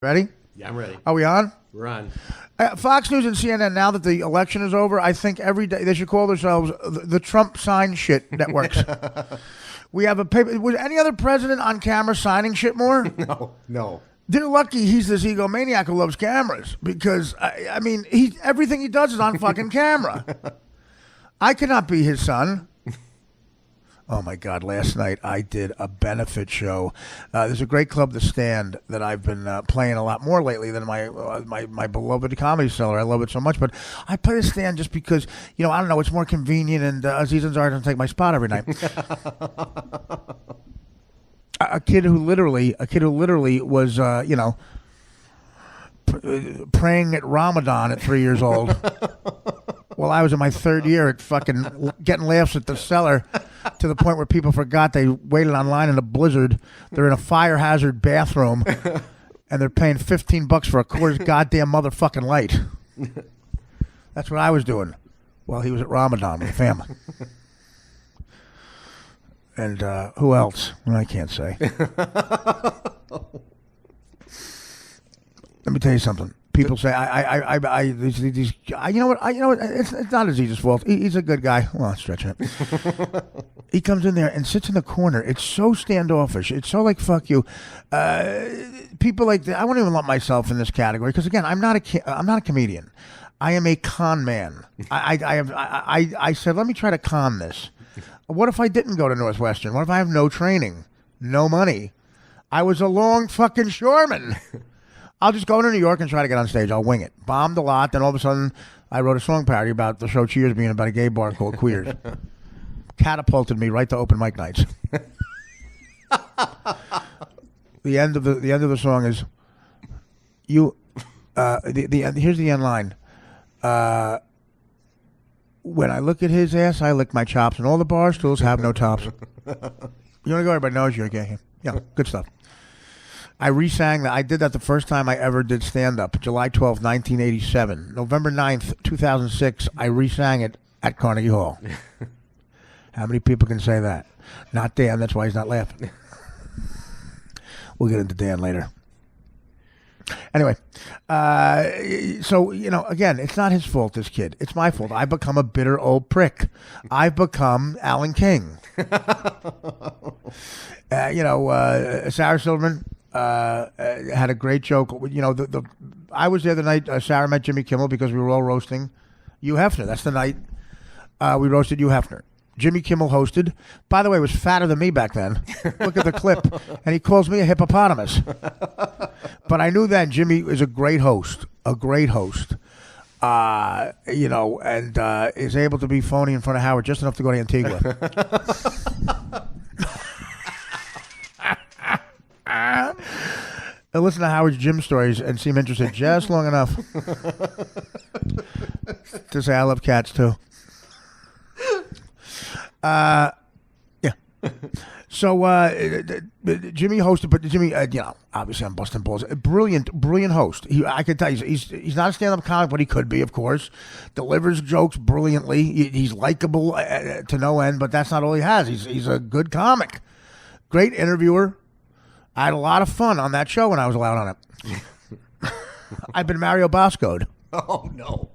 Ready? Yeah, I'm ready. Are we on? We're on. Fox News and CNN, now that the election is over, I think every day they should call themselves the Trump sign shit networks. We have a paper. Was any other president on camera signing shit more? No. They're lucky he's this egomaniac who loves cameras because, I mean, everything he does is on fucking camera. I cannot be his son. Oh, my God. Last night I did a benefit show. There's a great club, The Stand, that I've been playing a lot more lately than my beloved Comedy Cellar. I love it so much. But I play The Stand just because, I don't know, it's more convenient and Aziz Ansari doesn't take my spot every night. A kid who literally was, praying at Ramadan at 3 years old. While I was in my third year at fucking getting laughs at the Cellar to the point where people forgot they waited online in a blizzard. They're in a fire hazard bathroom and they're paying $15 for a quarter's goddamn motherfucking light. That's what I was doing while he was at Ramadan with the family. And who else? I can't say. Let me tell you something. People say these. You know what? It's not Aziz's fault. He's a good guy. Well, I'm stretching it. He comes in there and sits in the corner. It's so standoffish. It's so like fuck you. People like that. I won't even lump myself in this category because again, I'm not a comedian. I am a con man. I said, let me try to con this. What if I didn't go to Northwestern? What if I have no training, no money? I was a long fucking shoreman. I'll just go to New York and try to get on stage. I'll wing it. Bombed a lot. Then all of a sudden, I wrote a song parody about the show Cheers being about a gay bar called Queers. Catapulted me right to open mic nights. The end of the song is you. Here's the end line. When I look at his ass, I lick my chops, and all the bar stools have no tops. You want to go? Everybody knows you're gay. Yeah, good stuff. I re-sang that. I did that the first time I ever did stand-up, July 12th, 1987. November 9th, 2006, I re-sang it at Carnegie Hall. How many people can say that? Not Dan, that's why he's not laughing. We'll get into Dan later. Anyway, so, again, it's not his fault, this kid. It's my fault. I've become a bitter old prick. I've become Alan King. Sarah Silverman had a great joke. I was there the night Sarah met Jimmy Kimmel because we were all roasting Hugh Hefner. That's the night we roasted Hugh Hefner. Jimmy Kimmel hosted. By the way, was fatter than me back then. Look at the clip. And he calls me a hippopotamus. But I knew then Jimmy is a great host. And is able to be phony in front of Howard just enough to go to Antigua. And listen to Howard's gym stories and seem interested just long enough to say I love cats too. Yeah. So Jimmy hosted, but Jimmy, obviously I'm busting balls. A brilliant host. I can tell you, he's not a stand-up comic, but he could be, of course. Delivers jokes brilliantly. He's likable to no end, but that's not all he has. He's a good comic. Great interviewer. I had a lot of fun on that show when I was allowed on it. I've been Mario Bosco'd. Oh, no.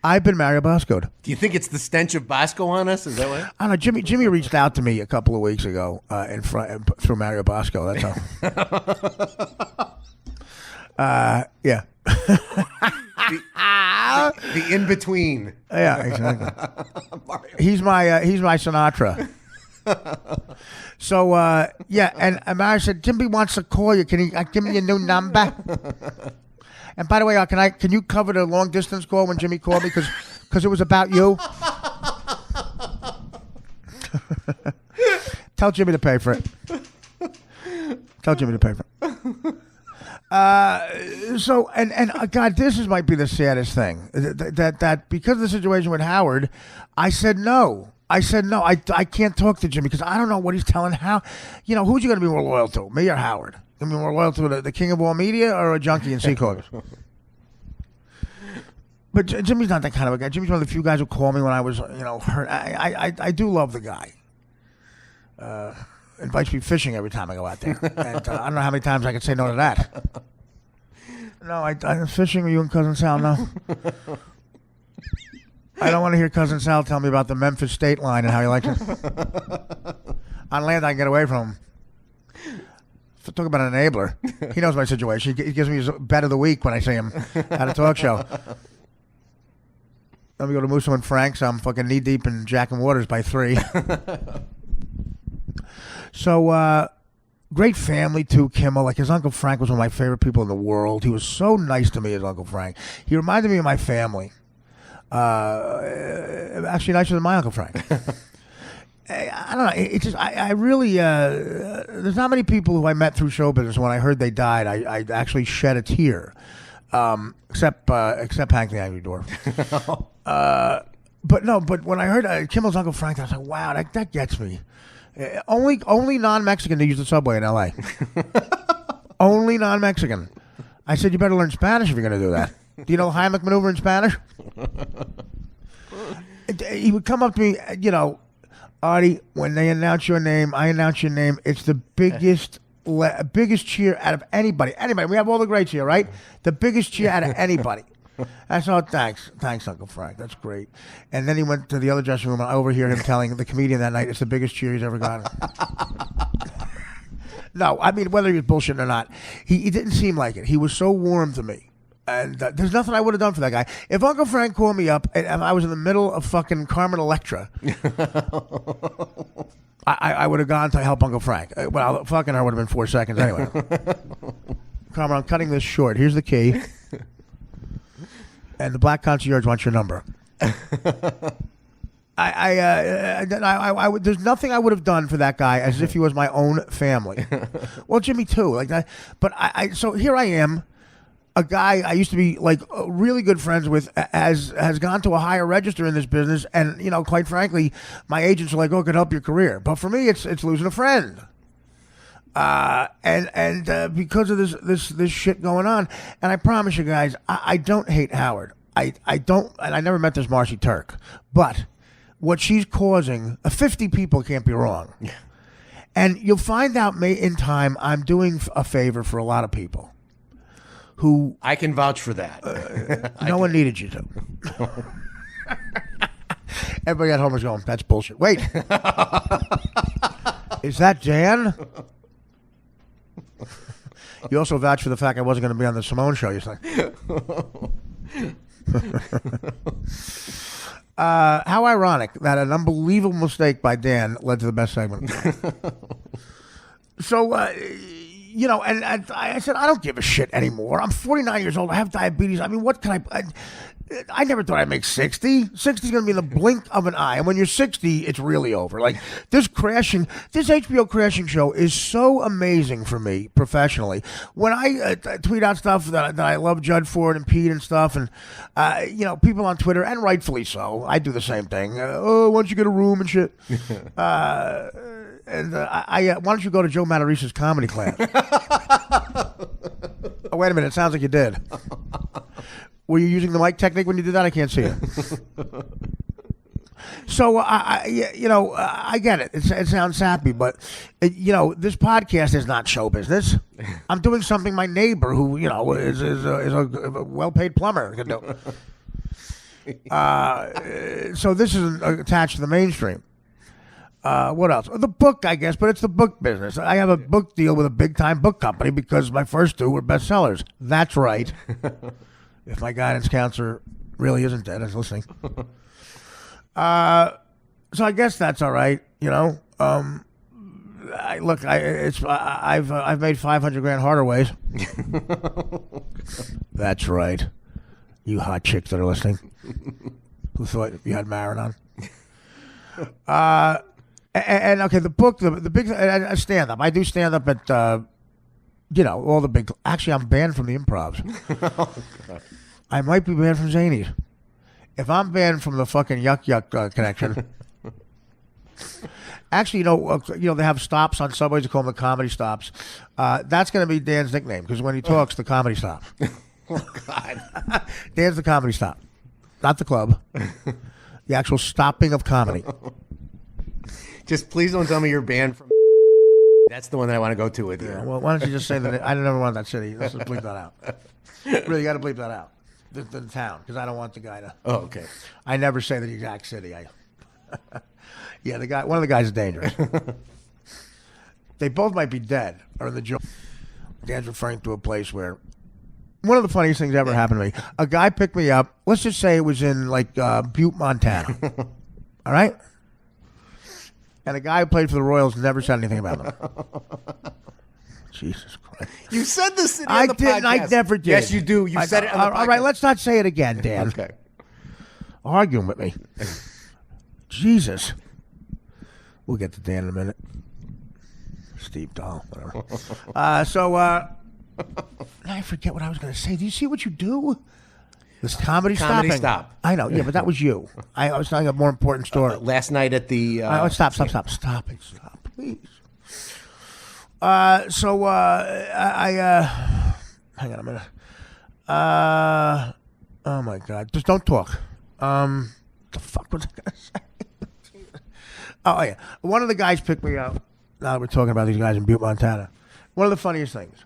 I've been Mario Bosco'd. Do you think it's the stench of Bosco on us? Is that what? I don't know. Jimmy reached out to me a couple of weeks ago through Mario Bosco. That's how. Yeah. The in-between. Yeah, exactly. He's my Sinatra. So, and Mario said, Jimmy wants to call you. Can he give me your new number? And by the way, can you cover the long distance call when Jimmy called me because it was about you? Tell Jimmy to pay for it. So God, this might be the saddest thing that because of the situation with Howard, I said no. I can't talk to Jimmy because I don't know what he's telling. Who's you going to be more loyal to, me or Howard? Going to be more loyal to the king of all media or a junkie in sea quarters? But Jimmy's not that kind of a guy. Jimmy's one of the few guys who called me when I was, hurt. I do love the guy. invites me fishing every time I go out there. And I don't know how many times I can say no to that. No, I'm fishing with you and Cousin Sal, no. I don't want to hear Cousin Sal tell me about the Memphis state line and how he likes it. On land, I can get away from him. Talk about an enabler. He knows my situation. He gives me his bet of the week when I see him at a talk show. Then we go to Musso and Frank's. I'm fucking knee deep in Jack and Waters by 3. So, great family too, Kimmel. Like his Uncle Frank was one of my favorite people in the world. He was so nice to me, his Uncle Frank. He reminded me of my family. Actually, nicer than my Uncle Frank. I don't know. It's just I really there's not many people who I met through show business. When I heard they died, I actually shed a tear. Except Hank the Angry Dwarf. But when I heard Kimmel's Uncle Frank, I was like, wow, that gets me. Only non-Mexican to use the subway in L.A. Only non-Mexican. I said, you better learn Spanish if you're going to do that. Do you know the Heimlich maneuver in Spanish? He would come up to me, Artie, when they announce your name, I announce your name. It's the biggest cheer out of anybody. We have all the greats here, right? The biggest cheer out of anybody. I said, thanks, Uncle Frank. That's great. And then he went to the other dressing room, and I overhear him telling the comedian that night it's the biggest cheer he's ever gotten. No, I mean, whether he was bullshitting or not, he didn't seem like it. He was so warm to me. And there's nothing I would have done for that guy. If Uncle Frank called me up and I was in the middle of fucking Carmen Electra, I would have gone to help Uncle Frank. Well, fucking her would have been 4 seconds anyway. Carmen, I'm cutting this short. Here's the key. And the black concierge wants your number. There's nothing I would have done for that guy as if he was my own family. Well, Jimmy too, like that. But so here I am. A guy I used to be like really good friends with has gone to a higher register in this business, and quite frankly, my agents are like, "Oh, it could help your career," but for me, it's losing a friend. And because of this shit going on, and I promise you guys, I don't hate Howard. I don't, and I never met this Marci Turk, but what she's causing, 50 people can't be wrong. Yeah. And you'll find out in time, I'm doing a favor for a lot of people. Who I can vouch for that. No one needed you to. Everybody at home is going, that's bullshit. Wait. Is that Dan? You also vouched for the fact I wasn't going to be on the Simone show, you say. How ironic that an unbelievable mistake by Dan led to the best segment. So, and I said, I don't give a shit anymore. I'm 49 years old. I have diabetes. I mean, what can I never thought I'd make 60. 60 is going to be in the blink of an eye. And when you're 60, it's really over. Like, this HBO crashing show is so amazing for me professionally. When I tweet out stuff that I love Judd for and Pete and stuff, and, people on Twitter, and rightfully so, I do the same thing. Why don't you get a room and shit? And why don't you go to Joe Matarice's comedy class? Oh, wait a minute. It sounds like you did. Were you using the mic technique when you did that? I can't see it. So, I get it. It sounds sappy, but, this podcast is not show business. I'm doing something my neighbor, who, is a well-paid plumber, can do. So this is attached to the mainstream. What else? The book, I guess, but it's the book business. I have a book deal with a big-time book company because my first 2 were bestsellers. That's right. If my guidance counselor really isn't dead, is listening. So I guess that's all right. I've made 500 grand harder ways. That's right. You hot chicks that are listening, who thought you had Marin on. And okay, the book, the big stand up. I do stand up at all the big. Actually, I'm banned from the Improvs. Oh, God. I might be banned from Zanies. If I'm banned from the fucking Yuck connection. Actually, they have stops on subways. They call them the comedy stops. That's going to be Dan's nickname because when he talks, the comedy stop. Oh, God. Dan's the comedy stop, not the club. The actual stopping of comedy. Just please don't tell me you're banned from. That's the one that I want to go to with you. Yeah, well, why don't you just say that I never want that city. Let's just bleep that out. Really, you got to bleep that out. The town, because I don't want the guy to. Oh, okay. I never say the exact city. Yeah, the guy. One of the guys is dangerous. They both might be dead or in the jail. Dan's referring to a place where one of the funniest things ever happened to me. A guy picked me up. Let's just say it was in like Butte, Montana. All right. And a guy who played for the Royals never said anything about them. Jesus Christ. You said this on I the didn't. podcast. I never did. Yes, you do. You said it on the podcast. All right, let's not say it again, Dan. Okay. Arguing with me. Jesus. We'll get to Dan in a minute. Steve Dahl, whatever. I forget what I was going to say. Do you see what you do? This comedy stopping. Stop. I know, yeah, but that was you. I was telling a more important story. Last night at the... Stop, please. Hang on a minute. Oh my God. Just don't talk. The fuck was I going to say? Oh, yeah. One of the guys picked me up. Now that we're talking about these guys in Butte, Montana. One of the funniest things.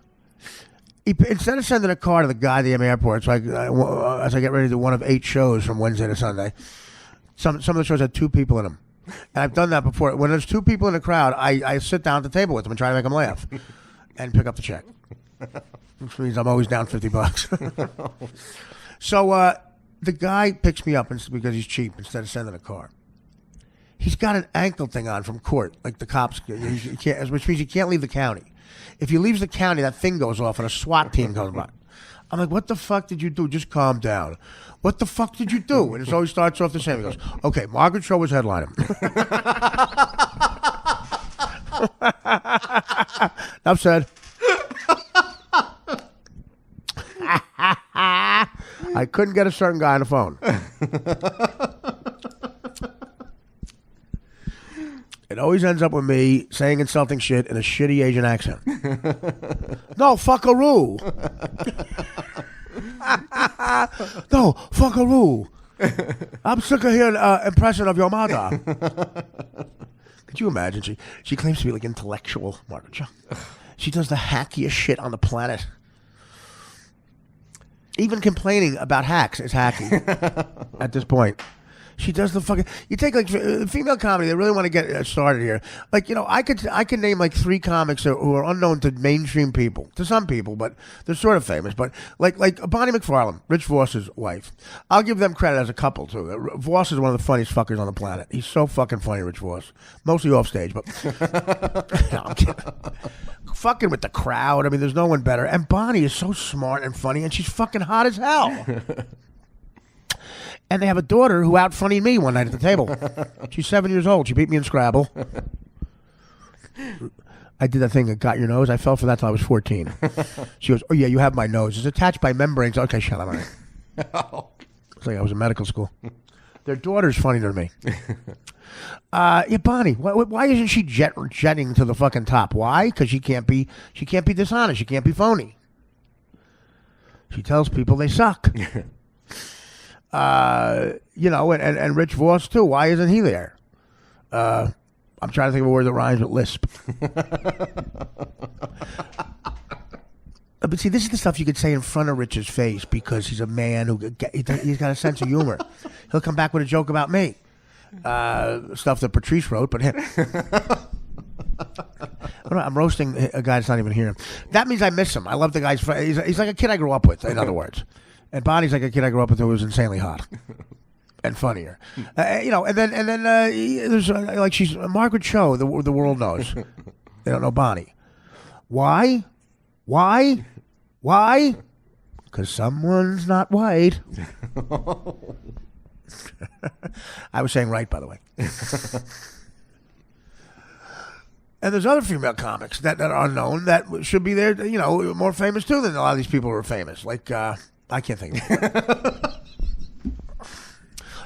Instead of sending a car to the guy at the airport, so as I get ready to do one of 8 shows from Wednesday to Sunday, some of the shows had 2 people in them. And I've done that before. When there's 2 people in the crowd, I sit down at the table with them and try to make them laugh and pick up the check. Which means I'm always down $50. So the guy picks me up because he's cheap instead of sending a car. He's got an ankle thing on from court, like the cops, which means he can't leave the county. If he leaves the county, that thing goes off and a SWAT team comes by. I'm like, what the fuck did you do? Just calm down. What the fuck did you do? And it always starts off the same. He goes, okay, Margaret Cho was headlining. Enough said. I couldn't get a certain guy on the phone. It always ends up with me saying insulting shit in a shitty Asian accent. No, fuckaroo. No, fuckaroo. I'm sick of hearing impression of your mother. Could you imagine? She claims to be like intellectual, Margaret Cho. She does the hackiest shit on the planet. Even complaining about hacks is hacky at this point. She does the fucking. You take like female comedy. They really want to get started here. Like I could name like 3 comics who are unknown to mainstream people, to some people, but they're sort of famous. But like Bonnie McFarlane, Rich Voss's wife. I'll give them credit as a couple too. Voss is one of the funniest fuckers on the planet. He's so fucking funny, Rich Voss. Mostly off stage, but no, I'm kidding. Fucking with the crowd. I mean, there's no one better. And Bonnie is so smart and funny, and she's fucking hot as hell. And they have a daughter who out-funnied me one night at the table. She's 7 years old. She beat me in Scrabble. I did that thing that got your nose. I fell for that till I was 14. She goes, oh, yeah, you have my nose. It's attached by membranes. Okay, shut up. It's like I was in medical school. Their daughter's funnier than me. Yeah, Bonnie, why isn't she jetting to the fucking top? Why? Because she can't be dishonest. She can't be phony. She tells people they suck. And Rich Voss too. Why isn't he there? I'm trying to think of a word that rhymes with lisp. But see, this is the stuff you could say in front of Rich's face because he's a man he's got a sense of humor. He'll come back with a joke about me. Stuff that Patrice wrote, but him. I'm roasting a guy that's not even here. That means I miss him. I love the guy's. He's like a kid I grew up with, in other words. And Bonnie's like a kid I grew up with who was insanely hot and funnier. And then there's like she's Margaret Cho. The world knows. They don't know Bonnie. Why? Because someone's not white. I was saying right, by the way. And there's other female comics that are unknown that should be there, more famous too than a lot of these people who are famous. Like, I can't think of it.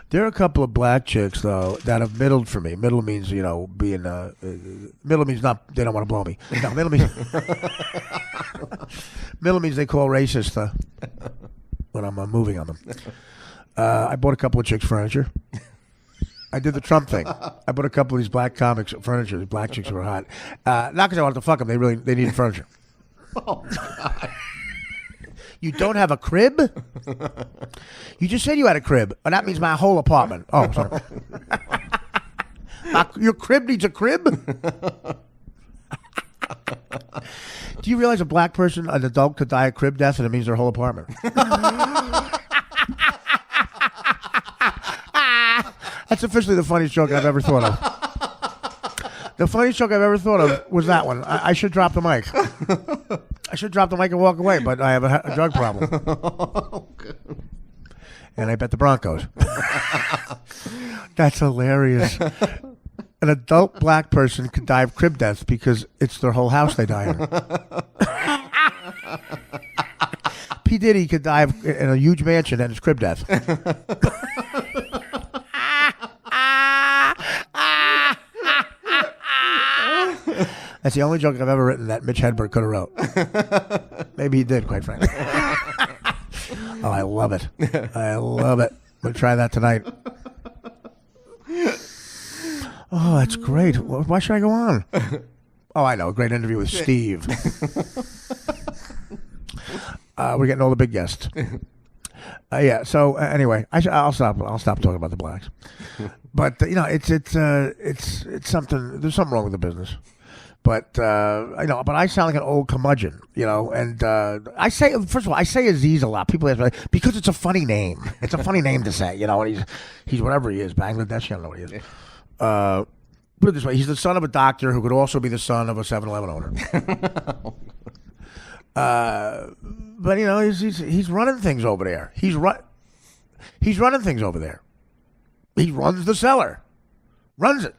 There are a couple of black chicks, though, that have middled for me. Middle means, being, middle means not, they don't want to blow me. No, middle means they call racist when I'm moving on them. I bought a couple of chicks' furniture. I did the Trump thing. I bought a couple of these black comics furniture. These black chicks who were hot. Not because I wanted to fuck them. They needed furniture. Oh my God. You don't have a crib? You just said you had a crib. Oh, that means my whole apartment. Oh, sorry. Your crib needs a crib? Do you realize a black person, an adult, could die a crib death and it means their whole apartment? That's officially the funniest joke I've ever thought of. The funniest joke I've ever thought of was that one. I should drop the mic. I should drop the mic and walk away, but I have a drug problem. And I bet the Broncos. That's hilarious. An adult black person could die of crib death because it's their whole house they die in. P. Diddy could die in a huge mansion and it's crib death. That's the only joke I've ever written that Mitch Hedberg could have wrote. Maybe he did, quite frankly. Oh, I love it. I love it. We'll try that tonight. Oh, that's great. Why should I go on? Oh, I know. A great interview with Steve. We're getting all the big guests. Yeah. So anyway, I'll stop. I'll stop talking about the blacks. But it's something. There's something wrong with the business. But but I sound like an old curmudgeon, And I say, first of all, I say Aziz a lot. People ask me because it's a funny name. It's a funny name to say, And he's whatever he is, Bangladeshi. I don't know what he is. Put it this way: he's the son of a doctor who could also be the son of a 7-Eleven owner. But he's running things over there. He's running things over there. He runs the cellar, runs it.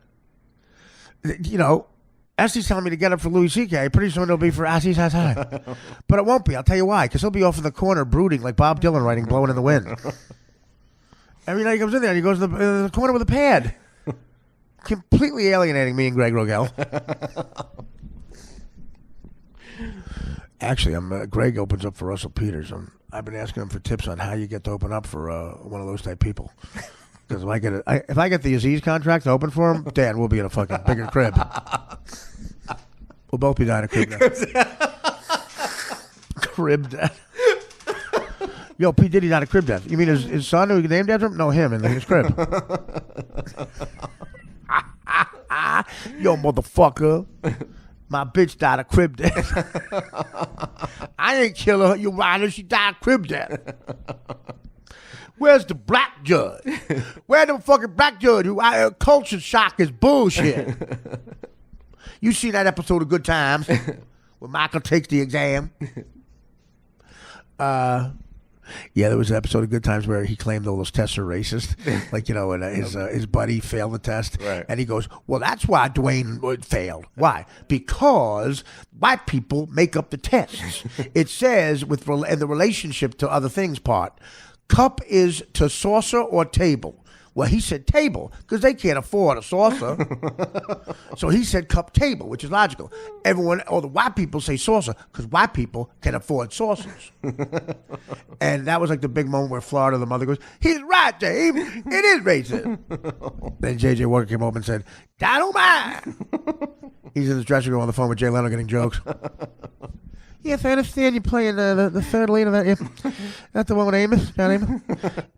Essie's telling me to get up for Louis C.K. Pretty soon it'll be for Essie's Has High. But it won't be. I'll tell you why. Because he'll be off in the corner brooding like Bob Dylan writing Blowing in the Wind. Every night he comes in there and he goes to the corner with a pad. Completely alienating me and Greg Rogel. Actually, Greg opens up for Russell Peters. I've been asking him for tips on how you get to open up for one of those type people. Because if I get the Aziz contract to open for him, Dan, we'll be in a fucking bigger crib. We'll both be down in a crib now. Crib death. Yo, P. Diddy's not a crib death. You mean his son who he named after him? No, him in his crib. Yo, motherfucker. My bitch died of crib death. I ain't kill her. You right? She died of crib death. Where's the black judge? Where's the fucking black judge? Culture shock is bullshit. You see that episode of Good Times where Michael takes the exam? Yeah, there was an episode of Good Times where he claimed all those tests are racist. And his buddy failed the test. Right. And he goes, well, that's why Dwayne failed. Why? Because white people make up the tests. It says, in the relationship to other things part, cup is to saucer or table. Well, he said table because they can't afford a saucer. So he said cup table, which is logical. All the white people say saucer because white people can afford saucers. And that was like the big moment where Florida, the mother goes, he's right, Dave. It is racist. Then J.J. Walker came over and said, dynamite. He's in his dressing room on the phone with Jay Leno getting jokes. Yes, I understand you're playing the third lead of that. Yeah. Not the one with Amos, John Amos.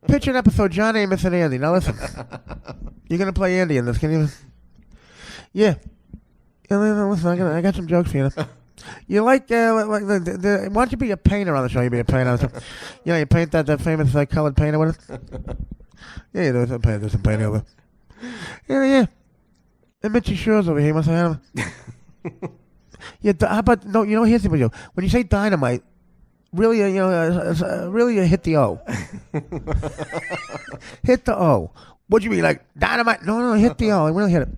Picture an episode, John Amos and Andy. Now listen, you're going to play Andy in this. Can you? Yeah. Listen, I got some jokes for you. You like why don't you be a painter on the show? You be a painter. You paint that famous colored painter with it? Yeah, there's some painting over there. Yeah. And Mitchie Shores over here must have him. Yeah, how about no? Here's the deal. When you say dynamite, really, really, hit the O. Hit the O. What do you mean, like dynamite? No, hit the O. I really hit it.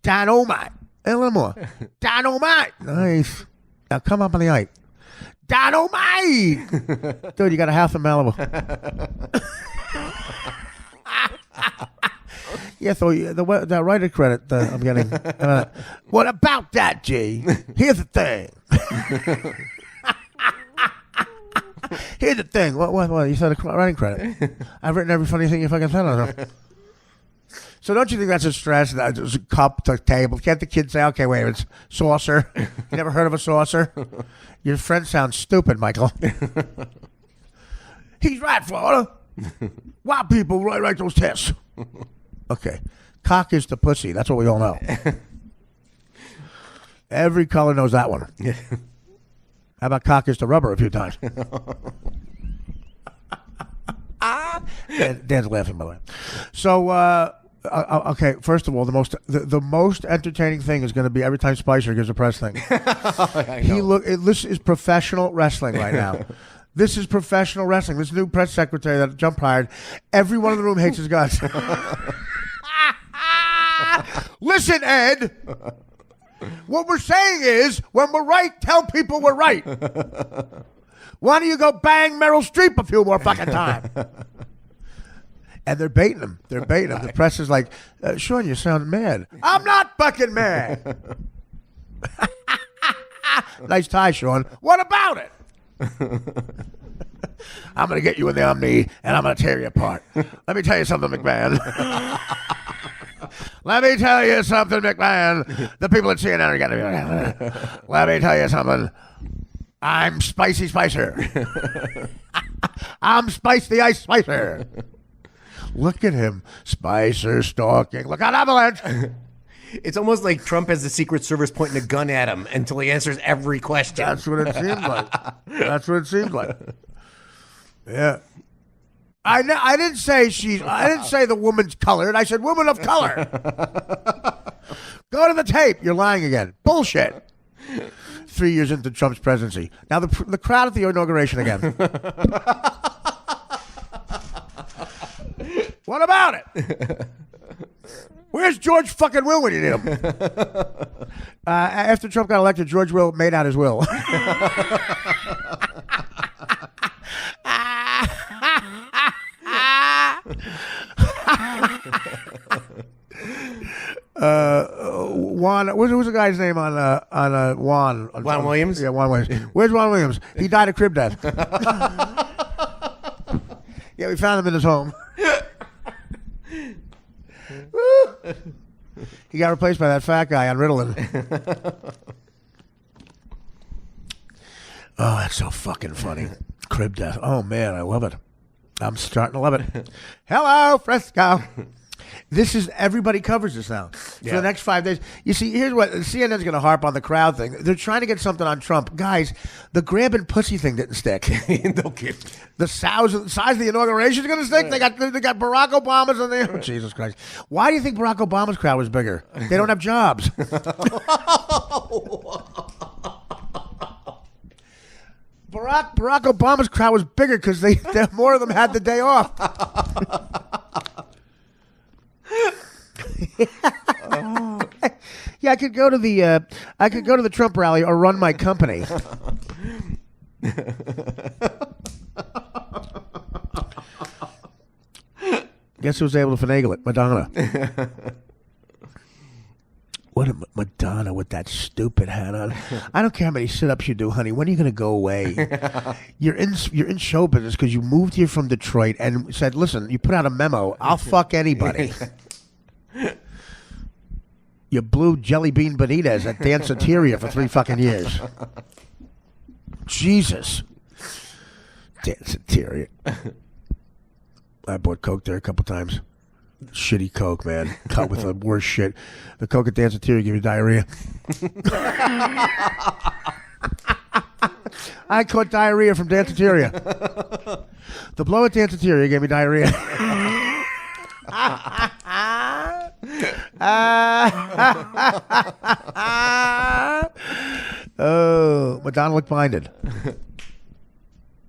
Dynamite. A little more. Dynamite. Nice. Now come up on the height. Dynamite. Dude, you got a house in Malibu. Yeah, so the writer credit I'm getting. What about that, G? Here's the thing. Here's the thing. What? You said a writing credit. I've written every funny thing you fucking said on it. So don't you think that's a stress? That there's a cup to table. Can't the kid say, okay, wait, it's saucer? You never heard of a saucer? Your friend sounds stupid, Michael. He's right, Florida. White people write those tests. Okay. Cock is the pussy. That's what we all know. Every color knows that one. How about cock is the rubber a few times? Dan's laughing, by the way. So, okay, first of all, the most entertaining thing is going to be every time Spicer gives a press thing. This is professional wrestling right now. This is professional wrestling. This new press secretary that Jump hired, everyone in the room hates his guts. Listen, Ed. What we're saying is, when we're right, tell people we're right. Why don't you go bang Meryl Streep a few more fucking times? And they're baiting him. The press is like, Sean, you sound mad. I'm not fucking mad. Nice tie, Sean. What about it? I'm going to get you in the Omni, and I'm going to tear you apart. Let me tell you something, McMahon. Let me tell you something, McMahon. The people at CNN are going to be. Let me tell you something. I'm Spicy Spicer. I'm Spice the Ice Spicer. Look at him. Spicer stalking. Look out, avalanche. It's almost like Trump has the Secret Service pointing a gun at him until he answers every question. That's what it seems like. Yeah. I didn't say the woman's colored. I said woman of color. Go to the tape. You're lying again. Bullshit. 3 years into Trump's presidency. Now the crowd at the inauguration again. What about it? Where's George fucking Will when you need him? After Trump got elected, George Will made out his will. Juan, what was the guy's name on Juan? Juan Williams? Yeah, Juan Williams. Where's Juan Williams? He died of crib death. Yeah, we found him in his home. He got replaced by that fat guy on Ritalin. Oh, that's so fucking funny. Crib death. Oh, man, I love it. I'm starting to love it. Hello, Fresco. This is, everybody covers this now. For the next 5 days. You see, here's what, CNN's going to harp on the crowd thing. They're trying to get something on Trump. Guys, the grabbing pussy thing didn't stick. No kidding. The size of the inauguration is going to stick? They got Barack Obama's in there. Oh, Jesus Christ. Why do you think Barack Obama's crowd was bigger? They don't have jobs. Barack Obama's crowd was bigger because more of them had the day off. Yeah, I could go to the Trump rally or run my company. Guess who was able to finagle it? Madonna. What a Madonna with that stupid hat on. I don't care how many sit-ups you do, honey. When are you going to go away? You're in show business because you moved here from Detroit and said, listen, you put out a memo. I'll fuck anybody. You blew Jelly Bean Benitez at Danceteria for 3 fucking years. Jesus. Danceteria. I bought Coke there a couple times. Shitty Coke, man. Cut with the worst shit. The Coke at Danceteria gave you diarrhea. I caught diarrhea from Danceteria. The blow at Danceteria gave me diarrhea. Oh, Madonna looked blinded.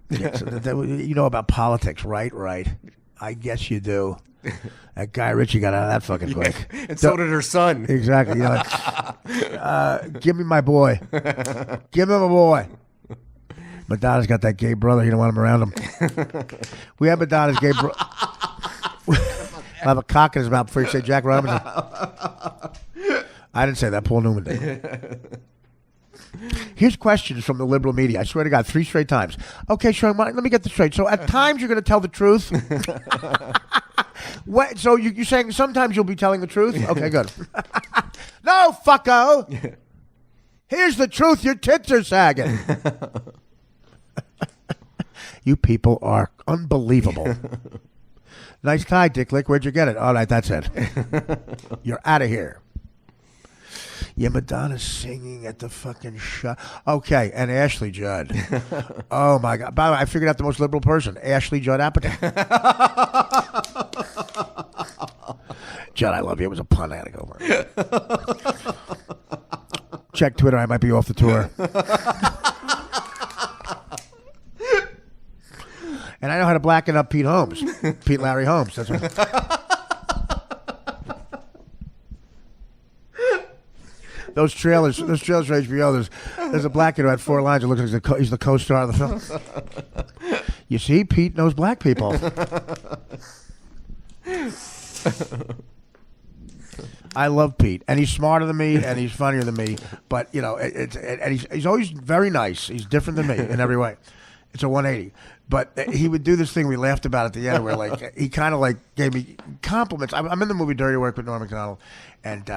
Yeah, so you know about politics, right? Right. I guess you do. That guy Richie got out of that fucking quick. And so did her son. Exactly. You're like, give me my boy. Give him a boy. Madonna's got that gay brother. You don't want him around him. We have Madonna's gay brother. I'll have a cock in his mouth before you say Jack Robinson. I didn't say that. Paul Newman did. Here's questions from the liberal media. I swear to God, 3 straight times. Okay, Sean, let me get this straight. So at times you're going to tell the truth. What? So you're saying sometimes you'll be telling the truth? Okay, good. No, fucko. Here's the truth. Your tits are sagging. You people are unbelievable. Nice tie, Dick Lick. Where'd you get it? All right, that's it. You're out of here. Yeah, Madonna's singing at the fucking show. Okay, and Ashley Judd. Oh, my God. By the way, I figured out the most liberal person. Ashley Judd Apatow. Judd, I love you. It was a pun. I had to go over. Check Twitter. I might be off the tour. And I know how to blacken up Pete Holmes. Pete Larry Holmes. That's what. Those trailers for HBO, there's a black kid who had 4 lines. It looks like he's the co-star of the film. You see, Pete knows black people. I love Pete, and he's smarter than me, and he's funnier than me. But you know, and he's always very nice. He's different than me in every way. It's a 180. But he would do this thing we laughed about at the end, where like he kind of like gave me compliments. I'm in the movie Dirty Work with Norm Macdonald, and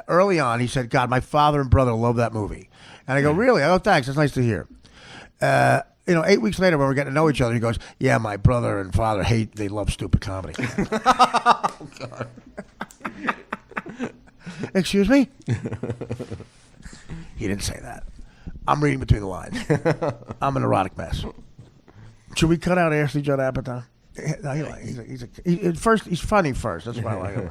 early on he said, "God, my father and brother love that movie." And I go, "Really?" I go, "Thanks. That's nice to hear." 8 weeks later, when we're getting to know each other, he goes, "Yeah, my brother and father they love stupid comedy." Oh God. Excuse me? He didn't say that. I'm reading between the lines. I'm an erotic mess. Should we cut out Ashley Judd Apatow? He's funny first. That's why I like him.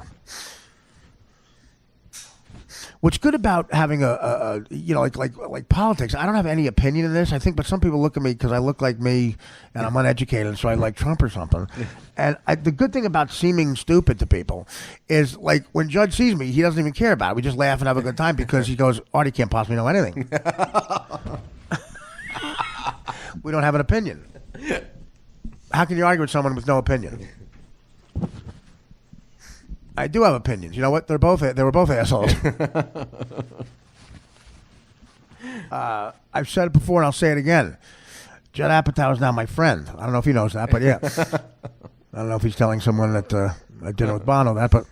What's good about having like politics? I don't have any opinion in this. I think, but some people look at me because I look like me and I'm uneducated, so I like Trump or something. And the good thing about seeming stupid to people is, like, when Judge sees me, he doesn't even care about it. We just laugh and have a good time because he goes, "Artie can't possibly know anything." We don't have an opinion. How can you argue with someone with no opinion? I do have opinions. You know what? They were both assholes. I've said it before and I'll say it again. Judd Apatow is now my friend. I don't know if he knows that, but yeah. I don't know if he's telling someone that I dinner with Bono that, but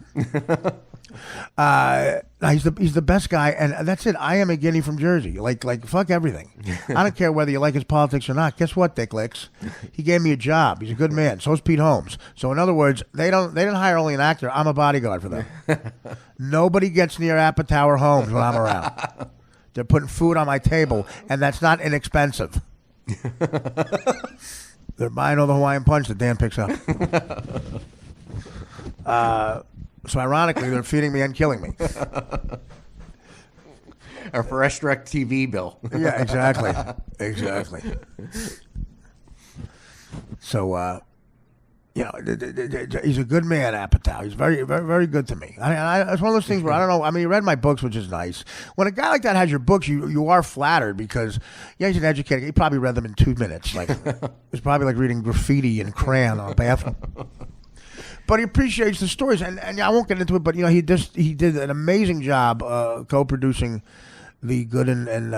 he's the best guy, and that's it. I am a guinea from Jersey. Like fuck everything. I don't care whether you like his politics or not. Guess what, Dick Licks? He gave me a job. He's a good man. So's Pete Holmes. So in other words, they didn't hire only an actor. I'm a bodyguard for them. Nobody gets near Apatow or Holmes when I'm around. They're putting food on my table, and that's not inexpensive. They're buying all the Hawaiian Punch that Dan picks up. So ironically, they're feeding me and killing me. A fresh direct TV bill. Yeah, exactly. Exactly. So, he's a good man, Apatow. He's very, very, very good to me. It's one of those things where I don't know. I mean, he read my books, which is nice. When a guy like that has your books, you are flattered because, yeah, he's an educated. He probably read them in 2 minutes. Like, it's probably like reading graffiti and crayon on a bathroom. But he appreciates the stories, and I won't get into it. But he did an amazing job co-producing the Good and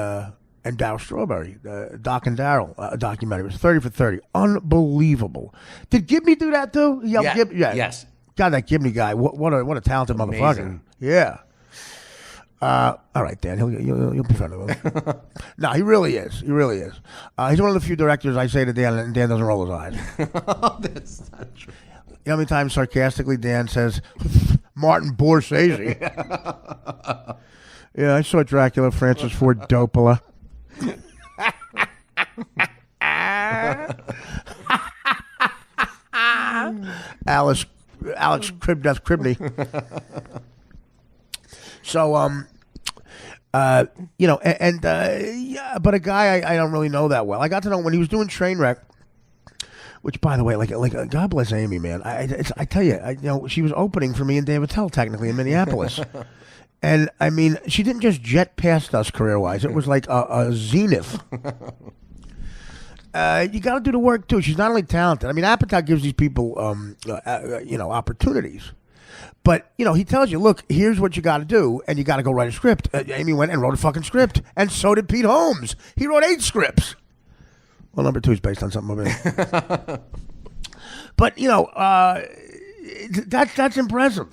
Dow Strawberry, Doc and Daryl documentary. It was 30 for 30, unbelievable. Did Gibney do that too? Yeah. Yes. God, that Gibney guy, what a talented motherfucker. Yeah. All right, Dan, you'll be friendly with him. No, he really is. He really is. He's one of the few directors I say to Dan, and Dan doesn't roll his eyes. That's not true. You know how many times sarcastically Dan says, Martin Borsese? Yeah, I saw Dracula, Francis Ford Coppola. Alex Cribney. So, yeah, but a guy I don't really know that well. I got to know when he was doing Trainwreck. Which, by the way, like God bless Amy, man. I tell you, she was opening for me and Dave Attell technically in Minneapolis, and I mean, she didn't just jet past us career-wise. It was like a zenith. You got to do the work too. She's not only talented. I mean, Apatow gives these people, opportunities, but he tells you, look, here's what you got to do, and you got to go write a script. Amy went and wrote a fucking script, and so did Pete Holmes. He wrote 8 scripts. Well, number 2 is based on something over there. But, That's impressive.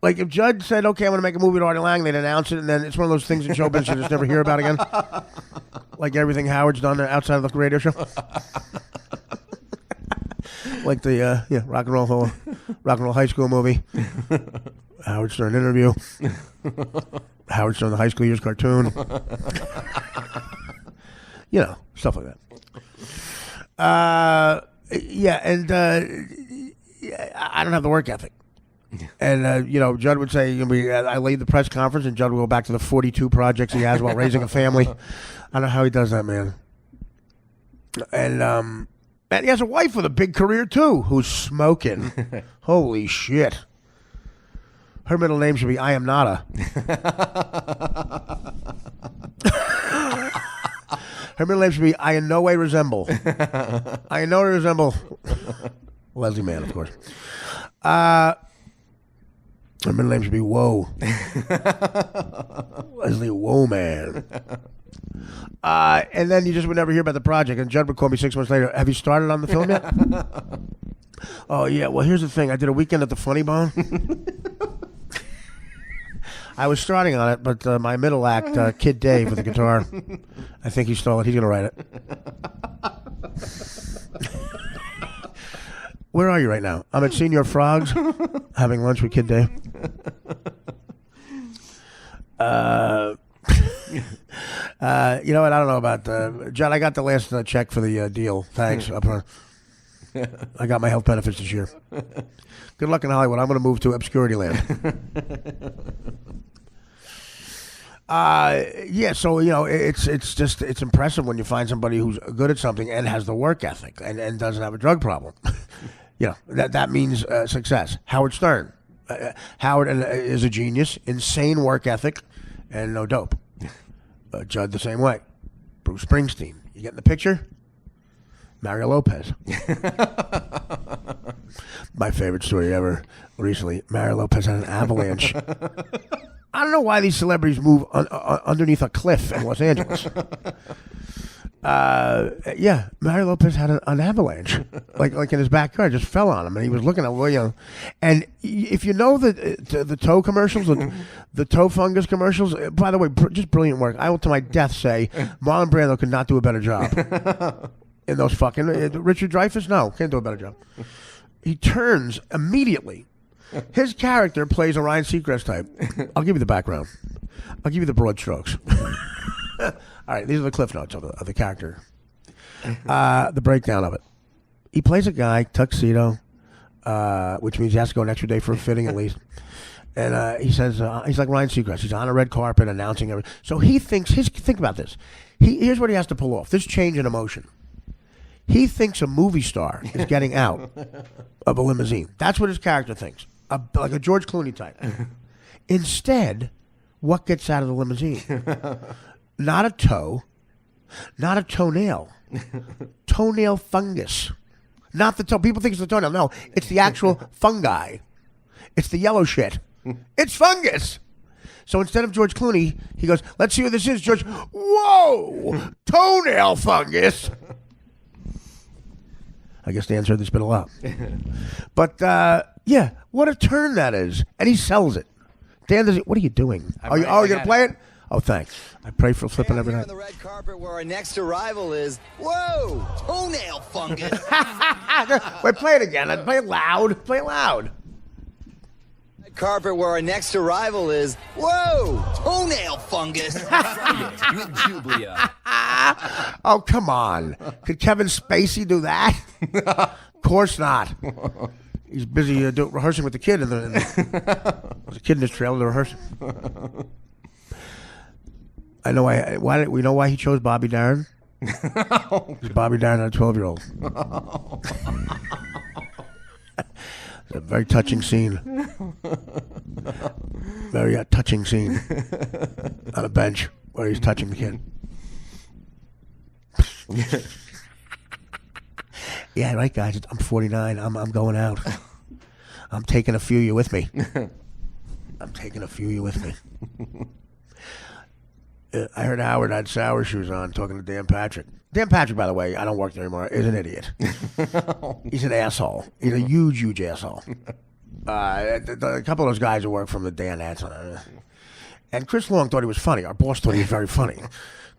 Like if Judd said, "Okay, I'm going to make a movie with Artie Lang," they'd announce it, and then it's one of those things in show business you just never hear about again. Like everything Howard's done outside of the radio show. Like the rock and roll high school movie. Howard Stern interview. Howard Stern the high school years cartoon. Stuff like that. And I don't have the work ethic. And, Judd would say, I lead the press conference, and Judd would go back to the 42 projects he has while raising a family. I don't know how he does that, man. And he has a wife with a big career, too, who's smoking. Holy shit. Her middle name should be I Am Nada. Her middle name should be I in no way resemble. I in no way resemble Leslie Mann, of course. Her middle name should be Whoa. Leslie Whoa Man. And then you just would never hear about the project. And Judd would call me 6 months later. Have you started on the film yet? Oh, yeah. Well, here's the thing. I did a weekend at the Funny Bone. I was starting on it, but my middle act, Kid Dave with the guitar, I think he stole it. He's going to write it. Where are you right now? I'm at Senior Frogs, having lunch with Kid Dave. You know what? I don't know about John. I got the last check for the deal. Thanks. Up front. I got my health benefits this year. Good luck in Hollywood. I'm going to move to obscurity land. So it's impressive when you find somebody who's good at something and has the work ethic and doesn't have a drug problem. That means success. Howard Stern. Howard is a genius, insane work ethic, and no dope. Judd the same way. Bruce Springsteen. You getting the picture? Mario Lopez. My favorite story ever recently. Mario Lopez had an avalanche. I don't know why these celebrities move underneath a cliff in Los Angeles. Mario Lopez had an avalanche, like in his backyard, just fell on him, and he was looking at And if you know the toe commercials, the toe fungus commercials, by the way, just brilliant work. I will to my death say Marlon Brando could not do a better job in those fucking Richard Dreyfuss. No, can't do a better job. He turns immediately. His character plays a Ryan Seacrest type. I'll give you the background. I'll give you the broad strokes. All right, these are the cliff notes of the character. The breakdown of it. He plays a guy, tuxedo, which means he has to go an extra day for a fitting at least. And he says, he's like Ryan Seacrest. He's on a red carpet announcing everything. So he thinks, think about this. Here's what he has to pull off. This change in emotion. He thinks a movie star is getting out of a limousine. That's what his character thinks. Like a George Clooney type. Instead, what gets out of the limousine? Not a toe, not a toenail. Toenail fungus. Not the toe. People think it's the toenail. No, it's the actual fungi. It's the yellow shit. It's fungus. So instead of George Clooney, he goes, let's see what this is, George. Whoa! Toenail fungus. I guess the answer has been a lot. But, what a turn that is. And he sells it. Dan, what are you doing? You're going to play it? Oh, thanks. I pray for flipping every night. On the red carpet where our next arrival is, whoa, toenail fungus. Wait, play it again. Play it loud. Play it loud. Red carpet where our next arrival is, whoa, toenail fungus. With Jublia. Oh, come on. Could Kevin Spacey do that? Of course not. He's busy rehearsing with the kid. There's a kid in his trailer to rehearse. I know why. We know why he chose Bobby Darin. Because Bobby Darin had a 12-year-old. It's a very touching scene. Very touching scene on a bench where he's touching the kid. Yeah, right, guys. I'm 49. I'm going out. I'm taking a few of you with me. I'm taking a few of you with me. I heard Howard had sour shoes on talking to Dan Patrick. Dan Patrick, by the way, I don't work there anymore, is an idiot. He's an asshole. He's a huge, huge asshole. A couple of those guys who work from the Dan ads. And Chris Long thought he was funny. Our boss thought he was very funny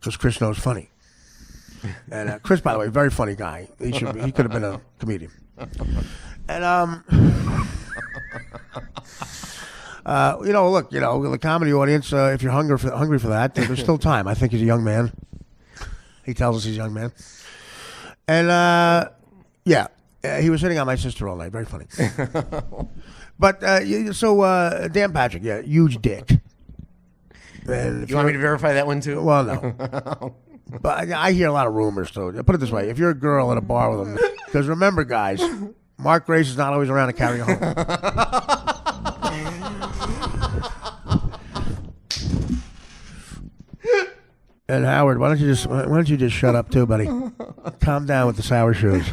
because Chris knows funny. And Chris, by the way, very funny guy. He could have been a comedian. And look, the comedy audience. If you're hungry for that, there's still time. I think he's a young man. He tells us he's a young man. And he was hitting on my sister all night. Very funny. But Dan Patrick, huge dick. And you want me to verify that one too? Well, no. But I hear a lot of rumors, so put it this way. If you're a girl at a bar with him, because remember, guys, Mark Grace is not always around to carry you home. And Howard, why don't you just shut up too, buddy? Calm down with the sour shoes.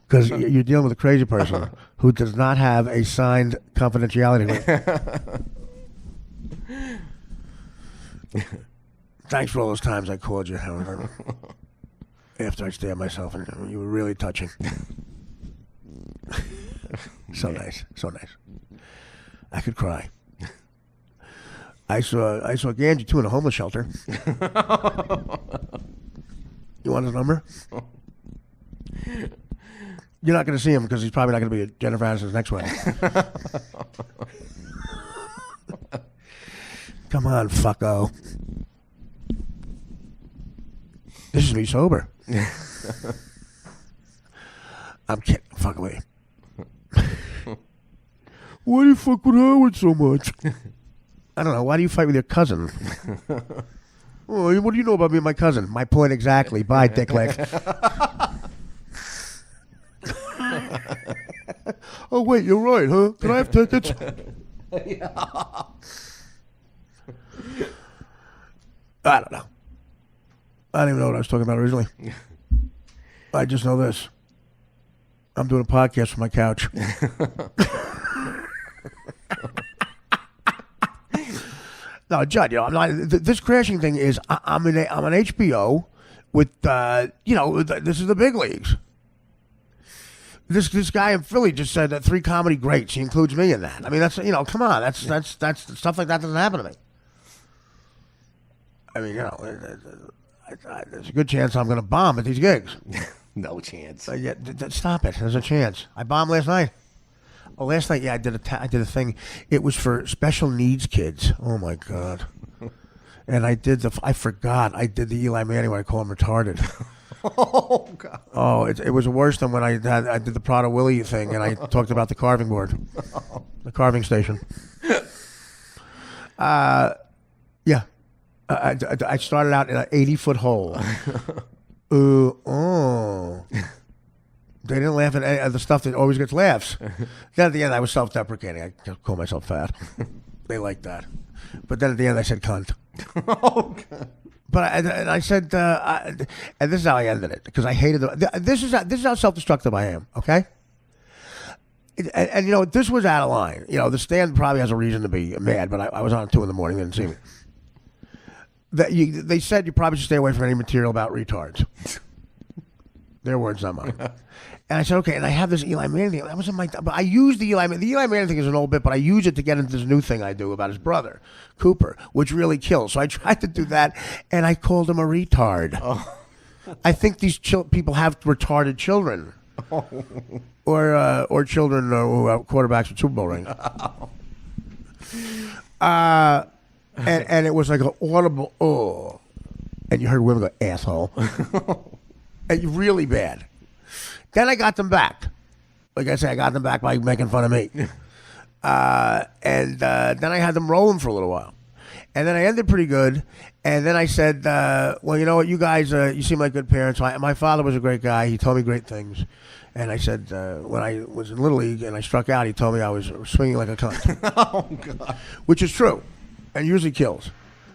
Because you're dealing with a crazy person who does not have a signed confidentiality agreement. Thanks for all those times I called you, Howard. After I stabbed myself, and you were really touching. So nice, so nice. I could cry. I saw Ganji too in a homeless shelter. You want his number? You're not going to see him because he's probably not going to be at Jennifer Aniston's next wedding. Come on, fucko. This is me sober. I'm kidding. Fuck away. Why do you fuck with Howard so much? I don't know. Why do you fight with your cousin? Oh, what do you know about me and my cousin? My point exactly. Bye, dickleg. Oh, wait, you're right, huh? Can I have tickets? I don't know. I don't even know what I was talking about originally. I just know this. I'm doing a podcast from my couch. No, Judd, I'm not. This crashing thing is. I'm on HBO with. This is the big leagues. This guy in Philly just said that 3 comedy greats. He includes me in that. I mean, that's come on. That's stuff like that doesn't happen to me. I mean, there's a good chance I'm going to bomb at these gigs. No chance. Stop it. There's a chance. I bombed last night. Oh, last night, I did a thing. It was for special needs kids. Oh my God! And I forgot. I did the Eli Manning where I call him retarded. Oh God! Oh, it was worse than when I did the Prada Willie thing and I talked about the carving board, the carving station. I started out in an 80-foot hole. They didn't laugh at the stuff that always gets laughs. Then at the end, I was self-deprecating. I call myself fat. They liked that. But then at the end, I said cunt. Oh, God. But I said, and this is how I ended it, because I hated this is how self-destructive I am, okay? And this was out of line. The stand probably has a reason to be mad, but I was on at 2 in the morning. They didn't see me. They said you probably should stay away from any material about retards. Their words, not mine. And I said, okay, and I have this Eli Manning thing. That was in my... But I used the Eli Manning... The Eli Manning thing is an old bit, but I use it to get into this new thing I do about his brother, Cooper, which really kills. So I tried to do that, and I called him a retard. Oh. I think these people have retarded children. Oh. Or children who have quarterbacks with Super Bowl rings. Oh. And it was like an audible, oh. And you heard women go, asshole. And really bad. Then I got them back. Like I said, I got them back by making fun of me. And then I had them rolling for a little while. And then I ended pretty good. And then I said, well, you know what, you guys, you seem like good parents. My father was a great guy. He told me great things. And I said, when I was in Little League and I struck out, he told me I was swinging like a cunt. Oh, God. Which is true. And usually kills.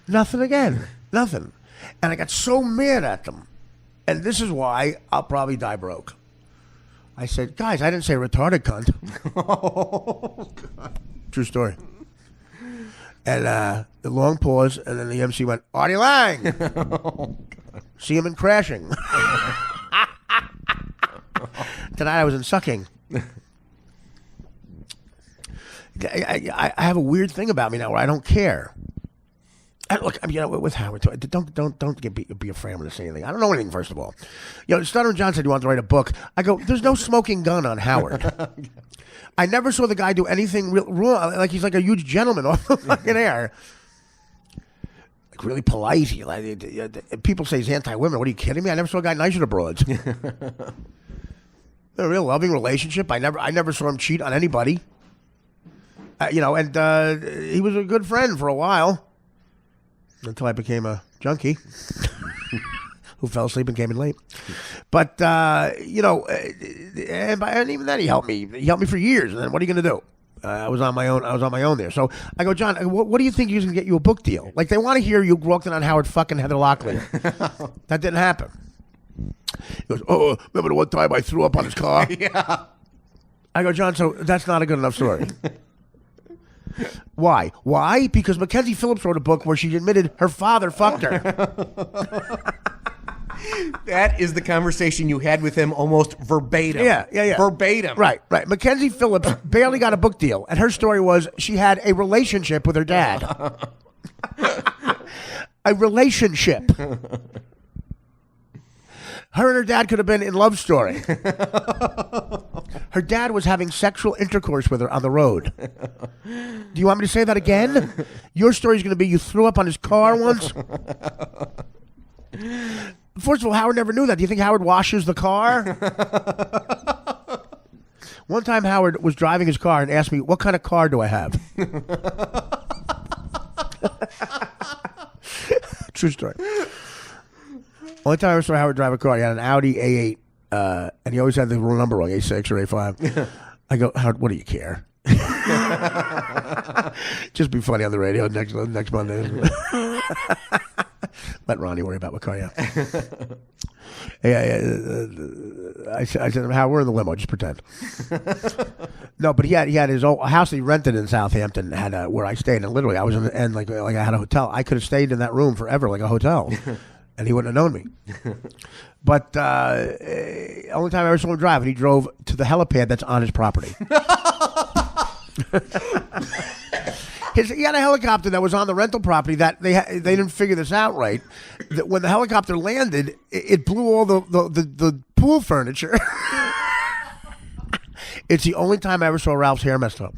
Nothing again. Nothing. And I got so mad at them. And this is why I'll probably die broke. I said, guys, I didn't say retarded cunt. Oh, God. True story. And the long pause, and then the MC went, Artie Lang. See him in Crashing. Tonight I was in Sucking. I have a weird thing about me now where I don't care. Look, I mean, with Howard, don't be afraid to say anything. I don't know anything, first of all. Stutter and John said you want to write a book. I go, there's no smoking gun on Howard. I never saw the guy do anything real wrong. Like he's like a huge gentleman off the fucking air. Like really polite. People say he's anti-women. What are you kidding me? I never saw a guy nicer to broads. A real loving relationship. I never saw him cheat on anybody. He was a good friend for a while. Until I became a junkie who fell asleep and came in late. But, and even then he helped me. He helped me for years. And then what are you going to do? I was on my own there. So I go, John, what do you think is going to get you a book deal? Like, they want to hear you walking on Howard fucking Heather Locklear. That didn't happen. He goes, remember the one time I threw up on his car? Yeah. I go, John, so that's not a good enough story. Why? Why? Because Mackenzie Phillips wrote a book where she admitted her father fucked her. That is the conversation you had with him almost verbatim. Yeah. Verbatim. Right. Mackenzie Phillips barely got a book deal, and her story was she had a relationship with her dad. A relationship. Her and her dad could have been in Love Story. Her dad was having sexual intercourse with her on the road. Do you want me to say that again? Your story's going to be you threw up on his car once? First of all, Howard never knew that. Do you think Howard washes the car? One time Howard was driving his car and asked me, what kind of car do I have? True story. Only time I saw Howard drive a car, he had an Audi A8, and he always had the number wrong, A6 or A5. I go, Howard, what do you care? Just be funny on the radio next Monday. Let Ronnie worry about what car you have. I said, Howard, we're in the limo, just pretend. No, but he had his old house that he rented in Southampton, had where I stayed, and literally I was in the end, like I had a hotel. I could have stayed in that room forever, like a hotel. And he wouldn't have known me. But only time I ever saw him drive, and he drove to the helipad that's on his property. He had a helicopter that was on the rental property that they didn't figure this out right. That when the helicopter landed, it blew all the pool furniture. It's the only time I ever saw Ralph's hair messed up.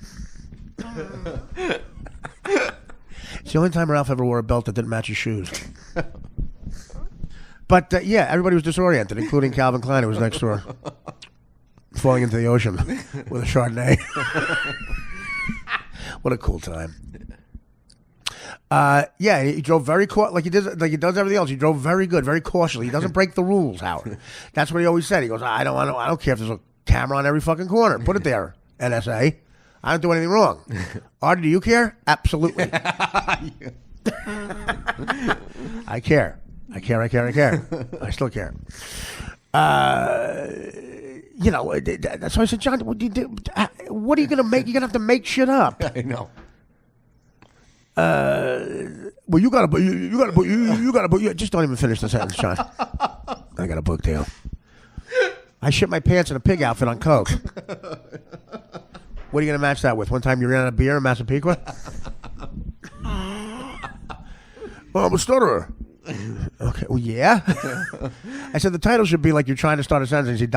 It's the only time Ralph ever wore a belt that didn't match his shoes. But, everybody was disoriented, including Calvin Klein, who was next door, falling into the ocean with a Chardonnay. What a cool time. He drove very like he does everything else. He drove very good, very cautiously. He doesn't break the rules, Howard. That's what he always said. He goes, I don't care if there's a camera on every fucking corner. Put it there, NSA. I don't do anything wrong. Artie, do you care? Absolutely. I care. I care. I still care. That's why I said, John, what are you going to make? You're going to have to make shit up. I know. Well, you got to just don't even finish the sentence, John. I got a book deal. I shit my pants in a pig outfit on coke. What are you going to match that with? One time you ran out of beer in Massapequa? Well, I'm a stutterer. Okay, well, yeah. I said the title should be like you're trying to start a sentence. You say ...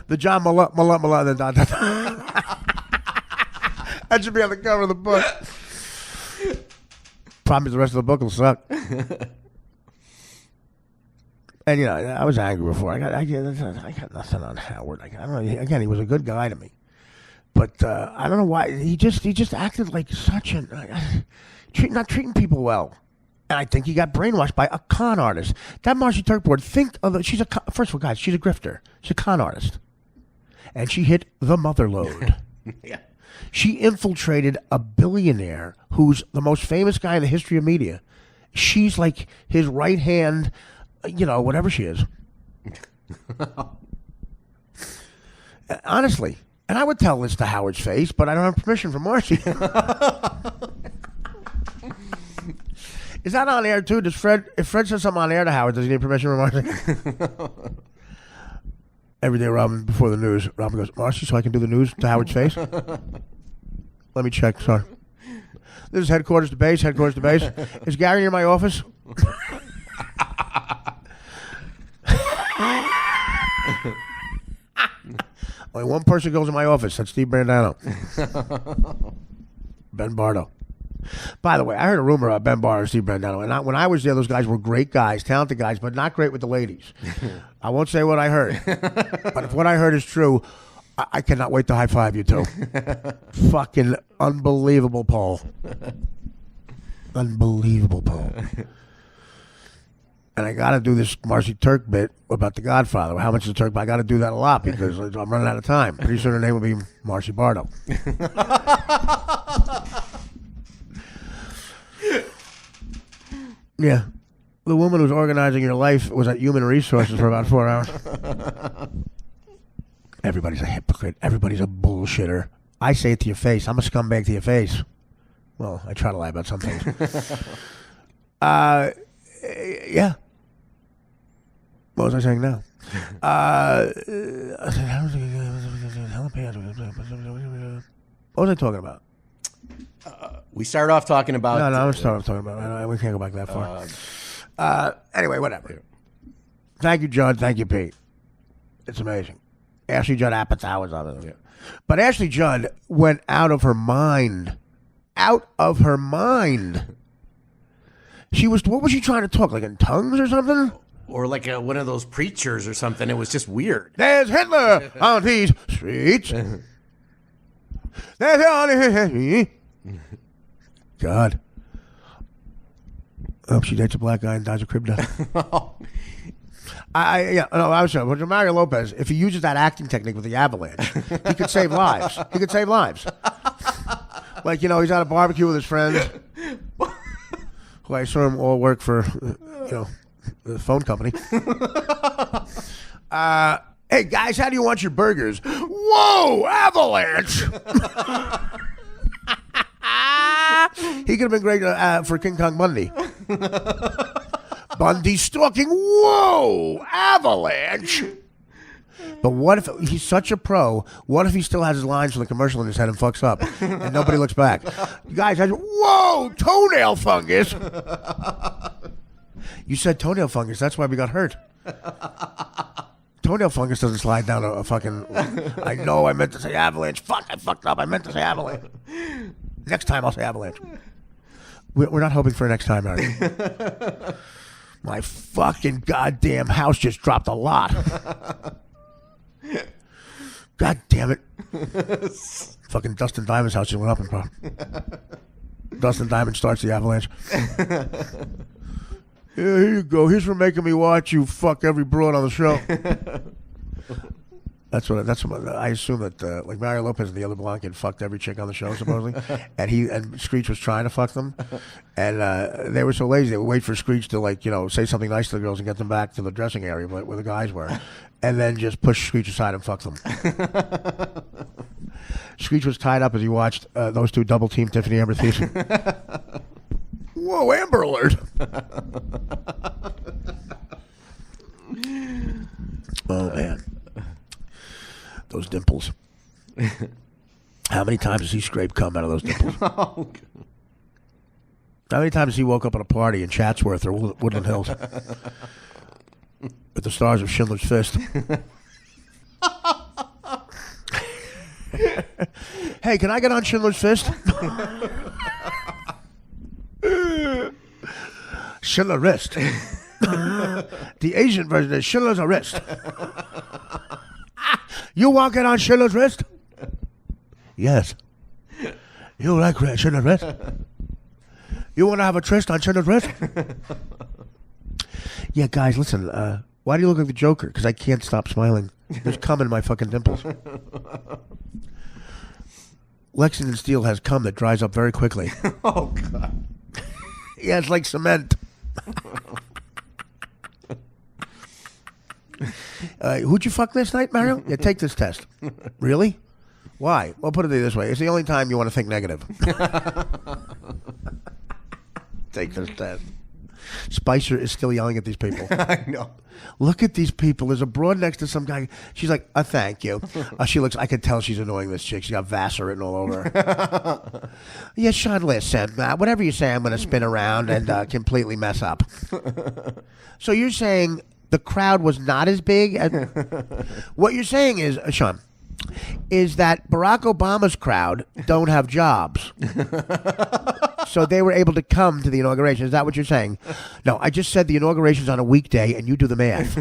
The John Mullah, then ... That should be on the cover of the book. Problem is the rest of the book will suck. And I was angry before. I got nothing on Howard. I don't know. Again, he was a good guy to me, but I don't know why he just acted like such not treating people well. And I think he got brainwashed by a con artist. That Marci Turk board, first of all, guys, she's a grifter. She's a con artist. And she hit the mother load. Yeah. She infiltrated a billionaire who's the most famous guy in the history of media. She's like his right hand, whatever she is. Honestly. And I would tell this to Howard's face, but I don't have permission from Marci. Is that on air too? Does Fred? If Fred says something on air to Howard, does he need permission from Marci? Every day, Robin, before the news, Robin goes, Marci, so I can do the news to Howard's face? Let me check. Sorry. This is headquarters to base. Headquarters to base. Is Gary near my office? Only one person goes in my office. That's Steve Brandano. Ben Bardo. By the way, I heard a rumor about Ben Bardo and Steve Brandano. And when I was there, those guys were great guys, talented guys, but not great with the ladies. I won't say what I heard. But if what I heard is true, I cannot wait to high five you two. Fucking unbelievable poll. Unbelievable poll. And I got to do this Marci Turk bit about The Godfather. How much is Turk? But I got to do that a lot because I'm running out of time. Pretty soon her name will be Marci Bardo. Yeah. The woman who's organizing your life was at Human Resources for about 4 hours. Everybody's a hypocrite. Everybody's a bullshitter. I say it to your face. I'm a scumbag to your face. Well, I try to lie about some things. Yeah. What was I saying now? What was I talking about? We started off talking about... No, I'm talking about... we can't go back that far. Anyway, whatever. Thank you, Judd. Thank you, Pete. It's amazing. Ashley Judd Apatow was on it. But Ashley Judd went out of her mind. Out of her mind. She was... What was she trying to talk? Like in tongues or something? Or like one of those preachers or something. It was just weird. There's Hitler on these streets. There's... God. I hope she dates a black guy and dies of crib death. I was saying, well, Mario Lopez, if he uses that acting technique with the avalanche, he could save lives. He could save lives. Like, he's at a barbecue with his friends. Who I saw him all work for, the phone company. Hey, guys, how do you want your burgers? Whoa, avalanche! He could have been great for King Kong Bundy. Bundy stalking. Whoa, avalanche! But what if he's such a pro? What if he still has his lines from the commercial in his head and fucks up, and nobody looks back? You guys, whoa, toenail fungus! You said toenail fungus. That's why we got hurt. Toenail fungus doesn't slide down a fucking... I know I meant to say avalanche. Fuck, I fucked up. I meant to say avalanche. Next time I'll say avalanche. We're not hoping for next time, Artie. My fucking goddamn house just dropped a lot. God damn it. Fucking Dustin Diamond's house just went up in power. Dustin Diamond starts the avalanche. Yeah, here you go. Here's for making me watch you fuck every broad on the show. That's what I assume that like Mario Lopez and the other blonde kid fucked every chick on the show supposedly, and Screech was trying to fuck them, and they were so lazy they would wait for Screech to say something nice to the girls and get them back to the dressing area where the guys were, and then just push Screech aside and fuck them. Screech was tied up as he watched those two double team Tiffany Amber Thieves. Whoa, Amber Alert! Oh man. Those dimples. How many times has he scraped cum out of those dimples? How many times has he woke up at a party in Chatsworth or Woodland Hills with the stars of Schindler's Fist? Hey, can I get on Schindler's Fist? Schindler Wrist. The Asian version is Schindler's Wrist. You want to get on Schindler's Wrist? Yes. You like Schindler's Wrist? You want to have a tryst on Schindler's Wrist? Yeah, guys, listen. Why do you look like the Joker? Because I can't stop smiling. There's cum in my fucking dimples. Lexington Steel has cum that dries up very quickly. Oh, God. Yeah, it's like cement. Who'd you fuck last night, Mario? Yeah, take this test. Really? Why? Well, put it this way. It's the only time you want to think negative. Take this test. Spicer is still yelling at these people. I know. Look at these people. There's a broad next to some guy. She's like, thank you. She looks, I can tell she's annoying this chick. She got Vassar written all over her. Yeah, Sean, listen, whatever you say, I'm going to spin around and completely mess up. So you're saying the crowd was not as big? What you're saying is, Sean, is that Barack Obama's crowd don't have jobs. So they were able to come to the inauguration. Is that what you're saying? No, I just said the inauguration's on a weekday, and you do the math.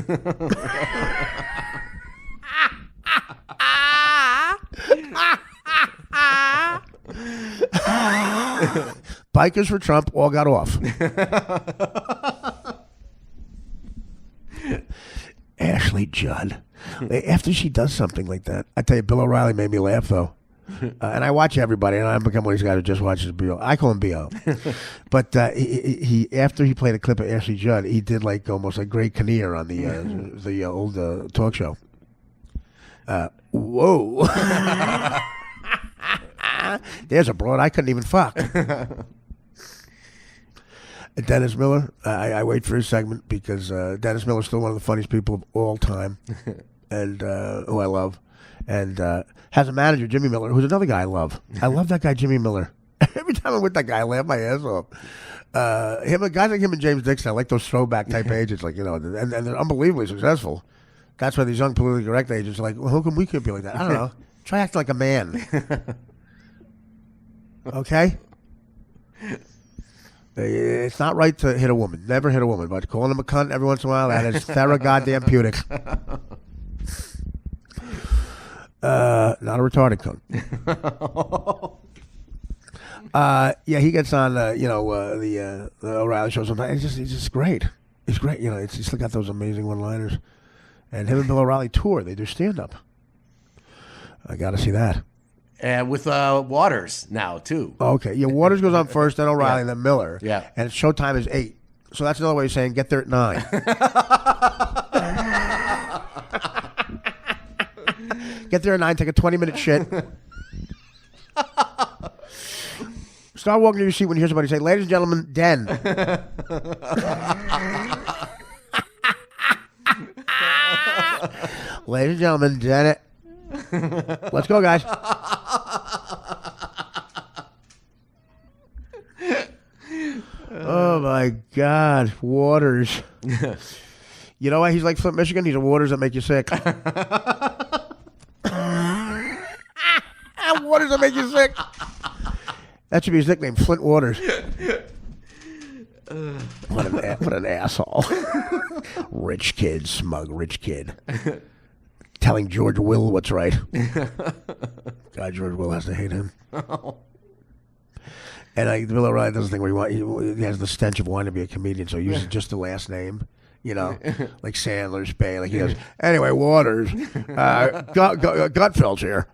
Bikers for Trump all got off. Ashley Judd. After she does something like that, I tell you, Bill O'Reilly made me laugh, though. And I watch everybody, and I've become one of these guys who just watches B.O. I call him B.O. But he after he played a clip of Ashley Judd, he did like almost like Greg Kinnear on the old talk show. Whoa. There's a broad I couldn't even fuck. Dennis Miller, I wait for his segment because Dennis Miller's still one of the funniest people of all time, and who I love. And has a manager, Jimmy Miller, who's another guy I love. I love that guy, Jimmy Miller. Every time I'm with that guy, I laugh my ass off. Guys like him and James Dixon, I like those throwback type agents, like, and they're unbelievably successful. That's why these young politically correct agents are like, well, how come we can't be like that? I don't know. Try acting like a man. Okay? It's not right to hit a woman. Never hit a woman. But calling him a cunt every once in a while, that is thera-goddamn-putic. Not a retarded cunt. Yeah, he gets on, the O'Reilly show sometimes. He's just great. He's great. He's still got those amazing one-liners. And him and Bill O'Reilly tour. They do stand-up. I got to see that. And with Waters now, too. Okay. Yeah, Waters goes on first, then O'Reilly, then Miller. Yeah. And showtime is 8. So that's another way of saying get there at 9. Get there at 9, take a 20-minute shit. Start walking to your seat when you hear somebody say, ladies and gentlemen, Den. Ladies and gentlemen, Den it. Let's go, guys. Oh, my God. Waters. You know why he's like Flint, Michigan? He's a waters that make you sick. Waters that make you sick. That should be his nickname, Flint Waters. What an asshole. Rich kid, smug rich kid. Telling George Will what's right. God, George Will has to hate him. And Bill O'Reilly does the thing where he has the stench of wanting to be a comedian, so he uses just the last name. Like Sandler's Bay. Like he goes, anyway, Waters. Gutfeld's here.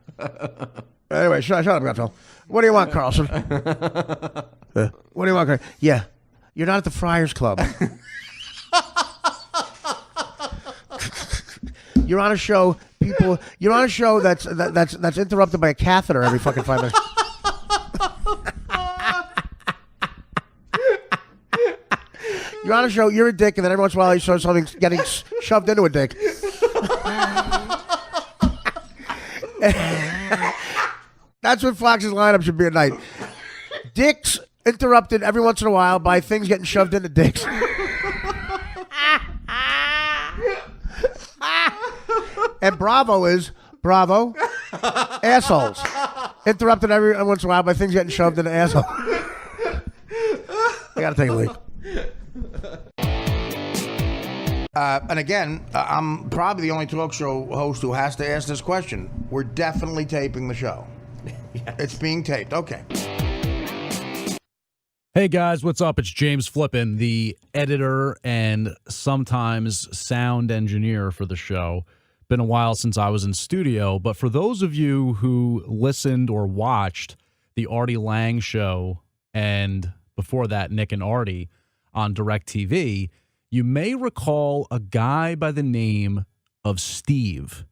Anyway, shut up, Gutfeld. What do you want, Carlson? What do you want, Carlson? Yeah, you're not at the Friars Club. You're on a show, people. You're on a show that's interrupted by a catheter every fucking 5 minutes. You're on a show, you're a dick, and then every once in a while you show something getting shoved into a dick. That's what Fox's lineup should be at night. Dicks interrupted every once in a while by things getting shoved into dicks. And Bravo is Bravo. Assholes. Interrupted every once in a while by things getting shoved into assholes. I gotta take a leak. And again, I'm probably the only talk show host who has to ask this question. We're definitely taping the show. Yes. It's being taped. Okay. Hey guys, what's up? It's James Flippin, the editor and sometimes sound engineer for the show. Been a while since I was in studio, but for those of you who listened or watched the Artie Lang show and before that Nick and Artie on DirecTV, you may recall a guy by the name of Steve.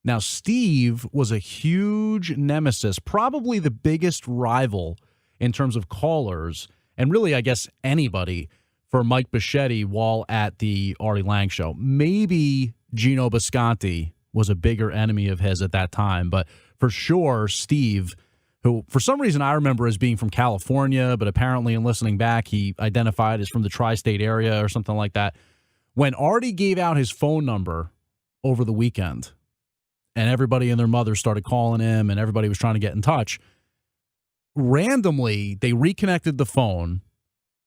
Now, Steve was a huge nemesis, probably the biggest rival in terms of callers, and really, I guess, anybody for Mike Bichetti while at the Artie Lang show. Maybe Gino Bisconti was a bigger enemy of his at that time, but for sure, Steve, who for some reason I remember as being from California, but apparently in listening back, he identified as from the tri-state area or something like that. When Artie gave out his phone number over the weekend, and everybody and their mother started calling him, and everybody was trying to get in touch, randomly, they reconnected the phone,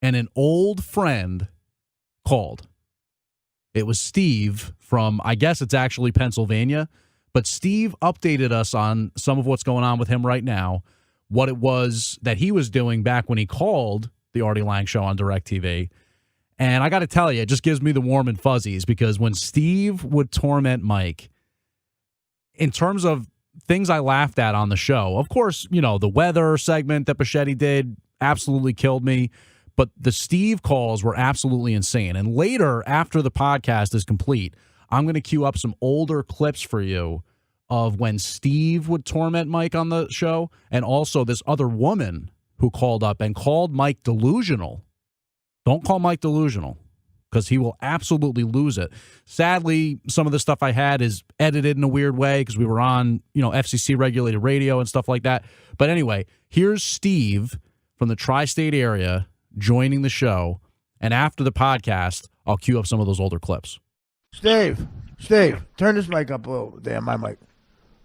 and an old friend called. It was Steve from, I guess it's actually Pennsylvania, but Steve updated us on some of what's going on with him right now, what it was that he was doing back when he called the Artie Lang show on DirecTV. And I got to tell you, it just gives me the warm and fuzzies, because when Steve would torment Mike, in terms of things I laughed at on the show, of course, you know, the weather segment that Bichetti did absolutely killed me, but the Steve calls were absolutely insane. And later, after the podcast is complete, I'm going to queue up some older clips for you of when Steve would torment Mike on the show, and also this other woman who called up and called Mike delusional. Don't call Mike delusional, because he will absolutely lose it. Sadly, some of the stuff I had is edited in a weird way because we were on, you know, FCC regulated radio and stuff like that. But anyway, here's Steve from the tri-state area joining the show, and after the podcast, I'll queue up some of those older clips. Steve, turn this mic up a little. Damn, my mic.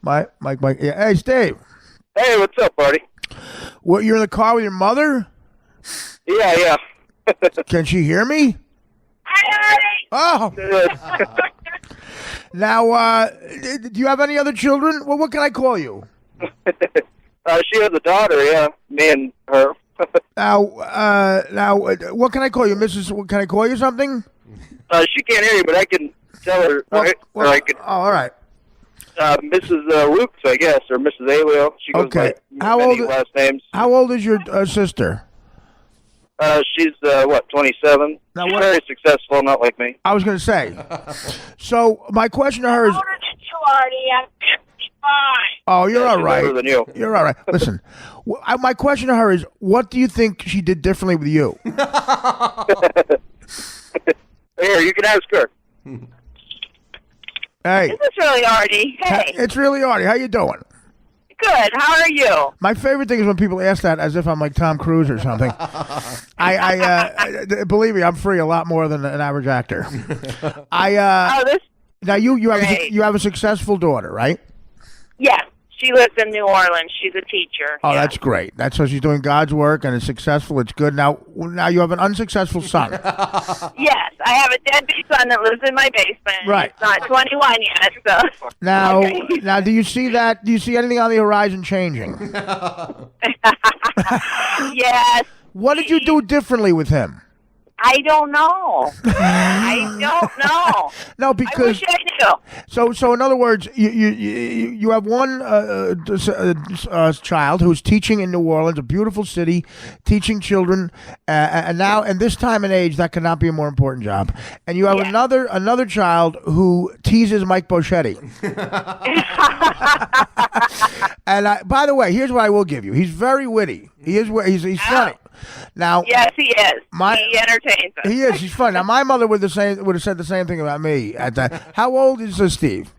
My mic. Yeah. Hey, Steve. Hey, what's up, Artie? What, you're in the car with your mother? Yeah. Can she hear me? Oh. Now, do you have any other children? Well, what can I call you? She has a daughter, yeah. Me and her. Now, what can I call you, Mrs.? Can I call you something? She can't hear you, but I can tell her. Or I could. Oh, all right. Mrs. Rooks, I guess, or Mrs. Alio. She goes Okay. by many last names. How old is your sister? She's 27. Now, She's what- very successful, not like me. I was going to say. So my question to her is. Oh, you're all She's right. older than you. You're all right. Listen, my question to her is, what do you think she did differently with you? Here, you can ask her. Hey, Is this really Artie? Hey, it's really Artie. How you doing? good. How are you? My favorite thing is when people ask that as if I'm like Tom Cruise or something. Believe me, I'm free a lot more than an average actor. Now you have a successful daughter, right? Yes, she lives in New Orleans. She's a teacher. Oh, yeah. that's great. That's so she's doing God's work and it's successful. It's good. Now you have an unsuccessful son. Yes, I have a deadbeat son that lives in my basement. Right. He's not 21 yet, so. Now, Okay. now, do you see that? Do you see anything on the horizon changing? Yes. What did you do differently with him? I don't know. I don't know. No, I because wish I knew. so in other words, you have one child who's teaching in New Orleans, a beautiful city, teaching children, and now and this time and age that cannot be a more important job. And you have another child who teases Mike Bichetti. And by the way, here's what I will give you: he's very witty. He's funny. Now, Yes, he is. He entertains us. He is. He's funny. Now, my mother would have said the same thing about me at that. How old is Steve?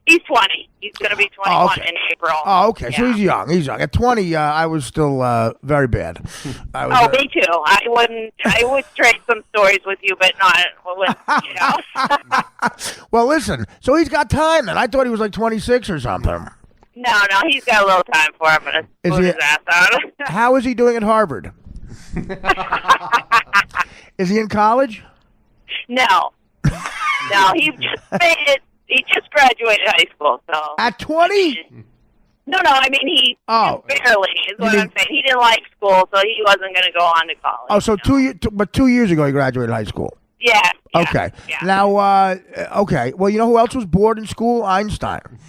He's 20. He's going to be 21 in April. Oh, okay. Yeah. So he's young. He's young. At 20, I was still very bad. Me too. I would trade some stories with you, but not with, you know. Well, listen. So he's got time then. I thought he was like 26 or something. No, he's got a little time for him. I'm going to put his ass out. How is he doing at Harvard? Is he in college? No, he just made it. He just graduated high school. So At 20? No, I mean he barely is what I'm saying. He didn't like school, so he wasn't going to go on to college. Oh, so 2 years ago he graduated high school. Yeah. Okay. Yeah. Now, okay. Well, you know who else was bored in school? Einstein.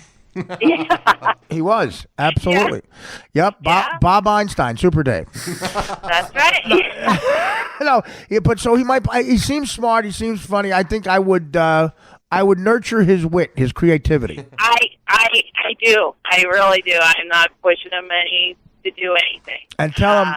Yeah. He was. Absolutely. Yep. Bob Einstein, Super Dave. That's right. No, but so he seems smart. He seems funny. I think I would nurture his wit, his creativity. do. I really do. I'm not pushing him to do anything. And tell him,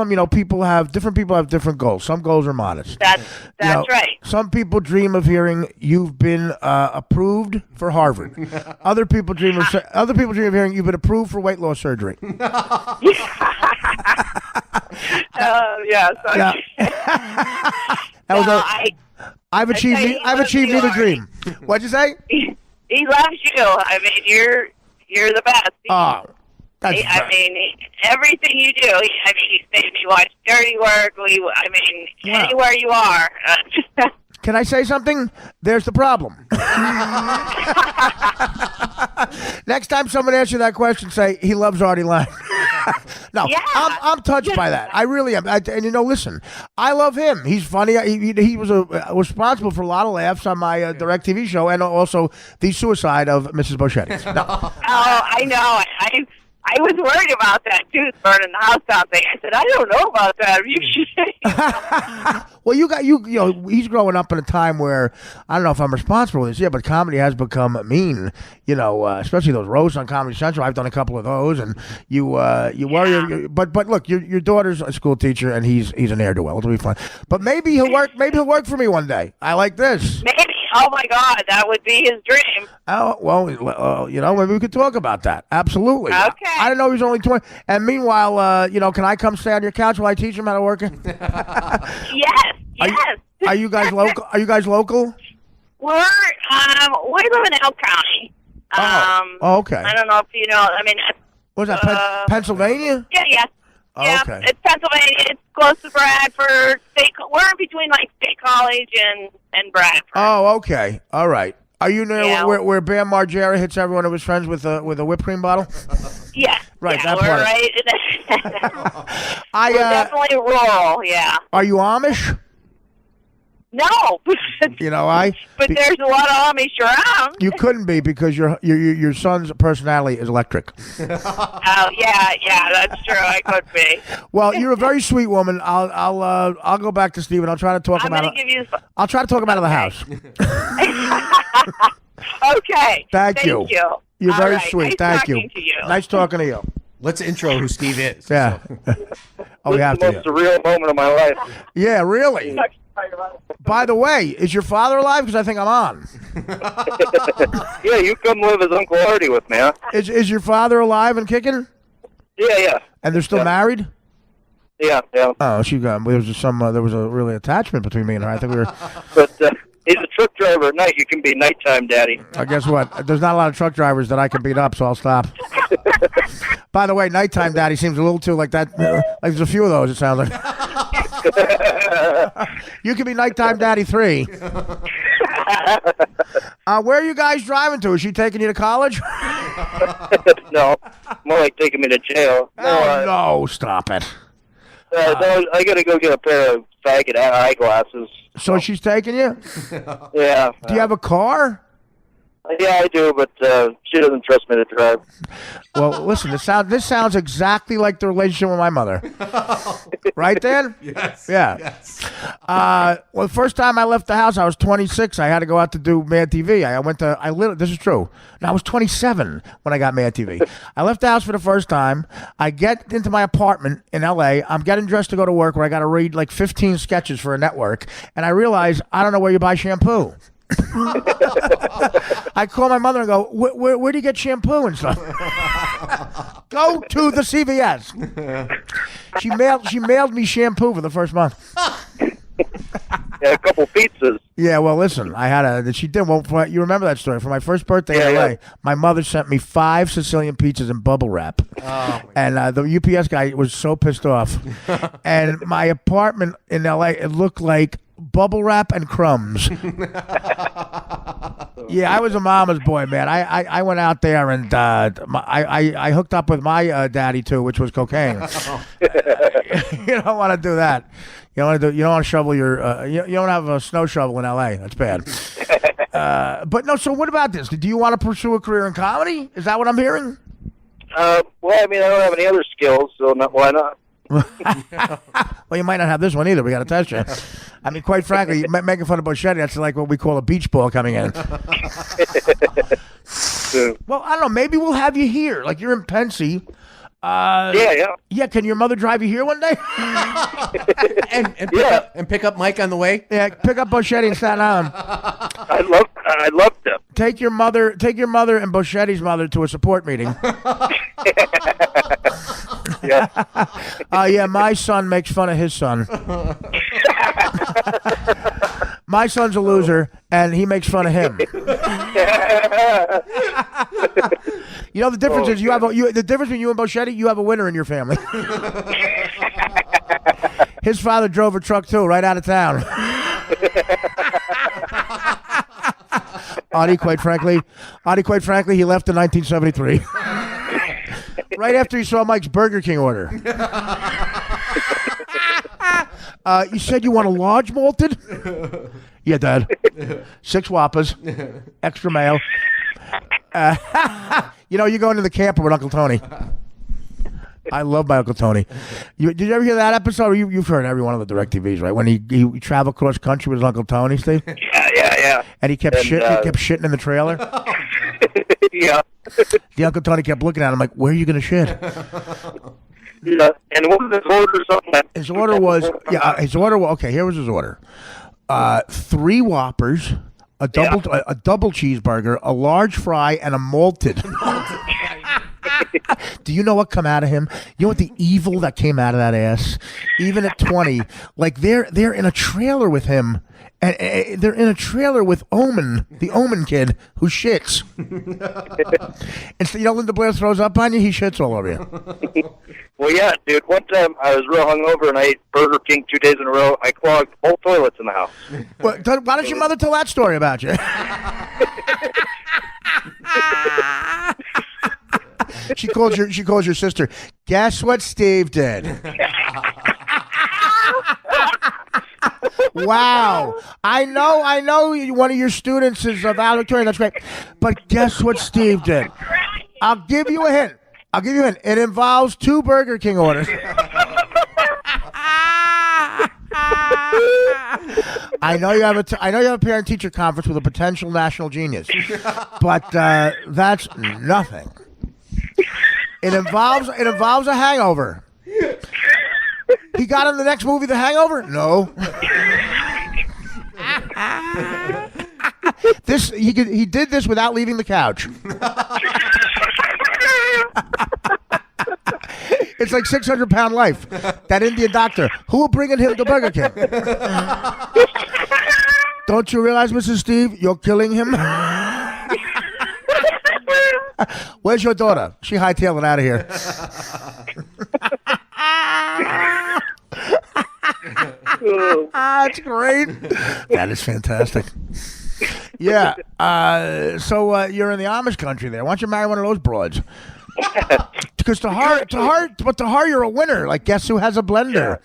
different people have different goals. Some goals are modest. That's right. Some people dream of hearing you've been approved for Harvard. Other people dream of hearing you've been approved for weight loss surgery. Yes. Yeah. I've achieved neither dream. What'd you say? He loves you. I mean, you're the best. Everything you do. He made me watch Dirty Work. Anywhere you are. Can I say something? There's the problem. Next time someone asks you that question, say he loves Artie Lang. No, yeah. I'm touched by that. I really am. Listen, I love him. He's funny. He was responsible for a lot of laughs on my direct TV show, and also the suicide of Mrs. Boschetti. No. Oh, I know. I was worried about that too, burning the house down thing. I said, I don't know about that. You should. Well, he's growing up in a time where I don't know if I'm responsible for this, but comedy has become mean. Especially those roasts on Comedy Central. I've done a couple of those, and you worry. But look, your daughter's a school teacher, and he's an ne'er do well. It'll be fun. But maybe he'll work. Maybe he'll work for me one day. I like this. Maybe. Oh my God, that would be his dream. Oh well, maybe we could talk about that. Absolutely. Okay. I didn't know he was only 20. And meanwhile, can I come stay on your couch while I teach him how to work it? Yes. Are you guys local? Are you guys local? We live in Elk County. Okay. I don't know if you know. What's that? Pennsylvania? Yeah. Oh, yeah, okay. It's Pennsylvania. It's close to Bradford. We're in between State College and Bradford. Oh, okay. All right. Are you near where Bam Margera hits everyone who was friends with a whipped cream bottle? Yeah. Right. Yeah, That we're part. We're definitely rural. Yeah. Are you Amish? No. But there's a lot of Amish around. You couldn't be because your son's personality is electric. Oh yeah, that's true. I could be. Well, you're a very sweet woman. I'll go back to Steve and I'll try to talk him out. I'll try to talk him out of the house. Okay. Thank you. You're very sweet. Nice Thank you. talking to you. Nice talking to you. Let's intro who Steve is. Yeah. We have This to. is the most surreal moment of my life. Yeah, really. By the way, is your father alive? Because I think I'm on. Yeah, you come live as Uncle Artie with me, huh? Is your father alive and kicking? Yeah. And they're still married? Yeah. Oh, there was a really attachment between me and her. I think we were. But he's a truck driver at night. You can be nighttime daddy. Guess what? There's not a lot of truck drivers that I can beat up, so I'll stop. By the way, nighttime daddy seems a little too like that. Like there's a few of those. It sounds like. You can be nighttime daddy 3. Where are you guys driving to? Is she taking you to college? No, more like taking me to jail. No, stop it. I gotta go get a pair of faggot eyeglasses. So she's taking you? Yeah. Do you have a car? Yeah, I do, but she doesn't trust me to drive. Well, listen, this sounds exactly like the relationship with my mother. Right, Dan? Yes. Yeah. Yes. Well, the first time I left the house, I was 26. I had to go out to do Mad TV. This is true. No, I was 27 when I got Mad TV. I left the house for the first time. I get into my apartment in L.A. I'm getting dressed to go to work where I got to read like 15 sketches for a network. And I realize I don't know where you buy shampoo. I call my mother and go, where do you get shampoo and stuff? Go to the CVS. She mailed me shampoo for the first month. Yeah, a couple pizzas. Yeah, well, listen, I had she did. Well, you remember that story? For my first birthday in LA, my mother sent me 5 Sicilian pizzas in bubble wrap. Oh, and the UPS guy was so pissed off. And my apartment in LA, it looked like bubble wrap and crumbs. Yeah, I was a mama's boy, man. I went out there and I hooked up with my daddy too, which was cocaine. You don't want to do that. You don't want to shovel your. You don't have a snow shovel in L.A. That's bad. But no. So what about this? Do you want to pursue a career in comedy? Is that what I'm hearing? Well, I mean, I don't have any other skills, so why not? Well, you might not have this one either. We got to test you. I mean, quite frankly, making fun of Boschetti, that's like what we call a beach ball coming in. What Well, I don't know. Maybe we'll have you here. Like you're in Pensy. Yeah. Yeah, can your mother drive you here one day? and pick up Mike on the way. Yeah, pick up Boschetti in Staten Island. I'd love to. Take your mother and Boschetti's mother to a support meeting. Yeah. Yeah, my son makes fun of his son. My son's a loser, and he makes fun of him. You know the difference is the difference between you and Boschetti. You have a winner in your family. His father drove a truck too, right out of town. Artie, quite frankly, he left in 1973. Right after he saw Mike's Burger King order. You said you want a large malted? Yeah, Dad. 6 Whoppers, extra mayo. You know, you're going to the camper with Uncle Tony. I love my Uncle Tony. Did you ever hear that episode? You've heard every one of the DirecTVs, right? When he traveled cross country with his Uncle Tony, Steve? Yeah. And he kept shitting in the trailer? Yeah. The Uncle Tony kept looking at him like, where are you going to shit? Yeah. And what was his order? Something His order was, okay, here was his order. 3 Whoppers, a double cheeseburger, a large fry, and a malted. Do you know what come out of him? You know what the evil that came out of that ass? Even at 20, like they're in a trailer with him, and they're in a trailer with Omen, the Omen kid who shits. And so, you know, Linda Blair throws up on you, he shits all over you. Well, yeah, dude. One time I was real hungover and I ate Burger King 2 days in a row. I clogged both toilets in the house. Well, why does your mother tell that story about you? She calls your sister. Guess what Steve did? Wow. I know one of your students is valedictorian. That's great. But guess what Steve did? I'll give you a hint. It involves 2 Burger King orders. I know you have a parent-teacher conference with a potential national genius, but that's nothing. It involves a hangover. He got in the next movie, The Hangover? No. He did this without leaving the couch. It's like 600-pound life. That Indian doctor. Who will bring in him to Burger King? Don't you realize, Mrs. Steve, you're killing him? Where's your daughter? She hightailing out of here. That's great. That is fantastic. Yeah. So you're in the Amish country there. Why don't you marry one of those broads? Because to her, you're a winner. Like, guess who has a blender?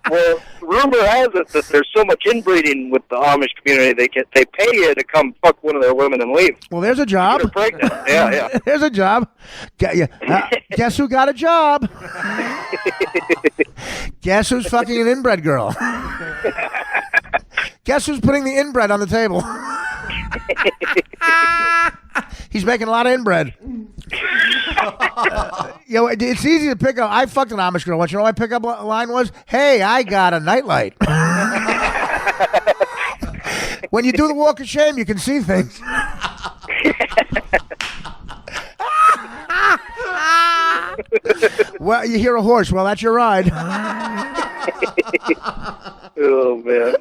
Well, rumor has it that there's so much inbreeding with the Amish community, they pay you to come fuck one of their women and leave. Well, there's a job. Get her pregnant. Yeah. There's a job. Guess who got a job? Guess who's fucking an inbred girl? Guess who's putting the inbred on the table? He's making a lot of inbred. It's easy to pick up. I fucked an Amish girl once. You know what my pickup line was? Hey, I got a nightlight. When you do the walk of shame, you can see things. Well, you hear a horse. Well, that's your ride. Oh, man.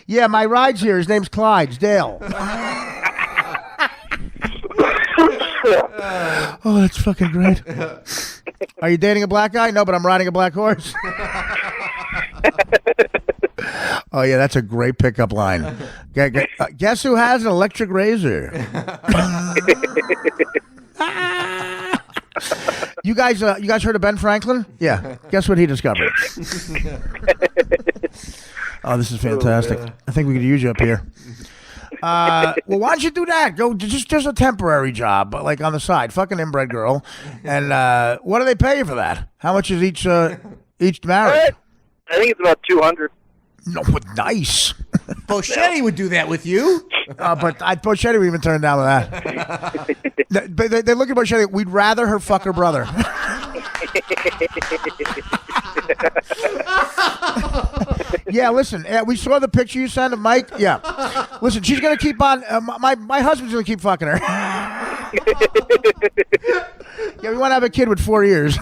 Yeah, my ride's here. His name's Clydesdale. Oh, that's fucking great. Are you dating a black guy? No, but I'm riding a black horse. Oh, yeah, that's a great pickup line. Guess who has an electric razor? You guys heard of Ben Franklin? Yeah. Guess what he discovered? Oh, this is fantastic. I think we could use you up here. Well, why don't you do that? Go just a temporary job, but like on the side. Fucking inbred girl. And what do they pay you for that? How much is each marriage? I think it's about 200. No, nice. Boschetti would do that with you. But Boschetti would even turn down with that. They look at Boschetti. We'd rather her fuck her brother. Yeah, listen. We saw the picture you sent of Mike. Yeah, listen. She's gonna keep on. My husband's gonna keep fucking her. Yeah, we want to have a kid with 4 years.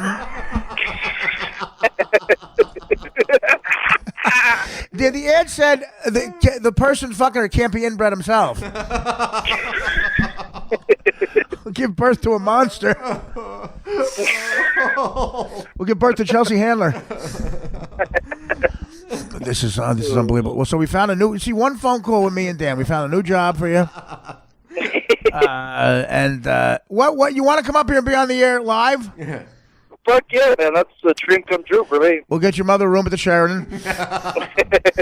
The ad said the person fucking her can't be inbred himself. We'll give birth to a monster. We'll give birth to Chelsea Handler. This is unbelievable. Well, so we found one phone call with me and Dan. We found a new job for you. What you want to come up here and be on the air live? Yeah. Fuck yeah, man. That's a dream come true for me. We'll get your mother a room at the Sheraton.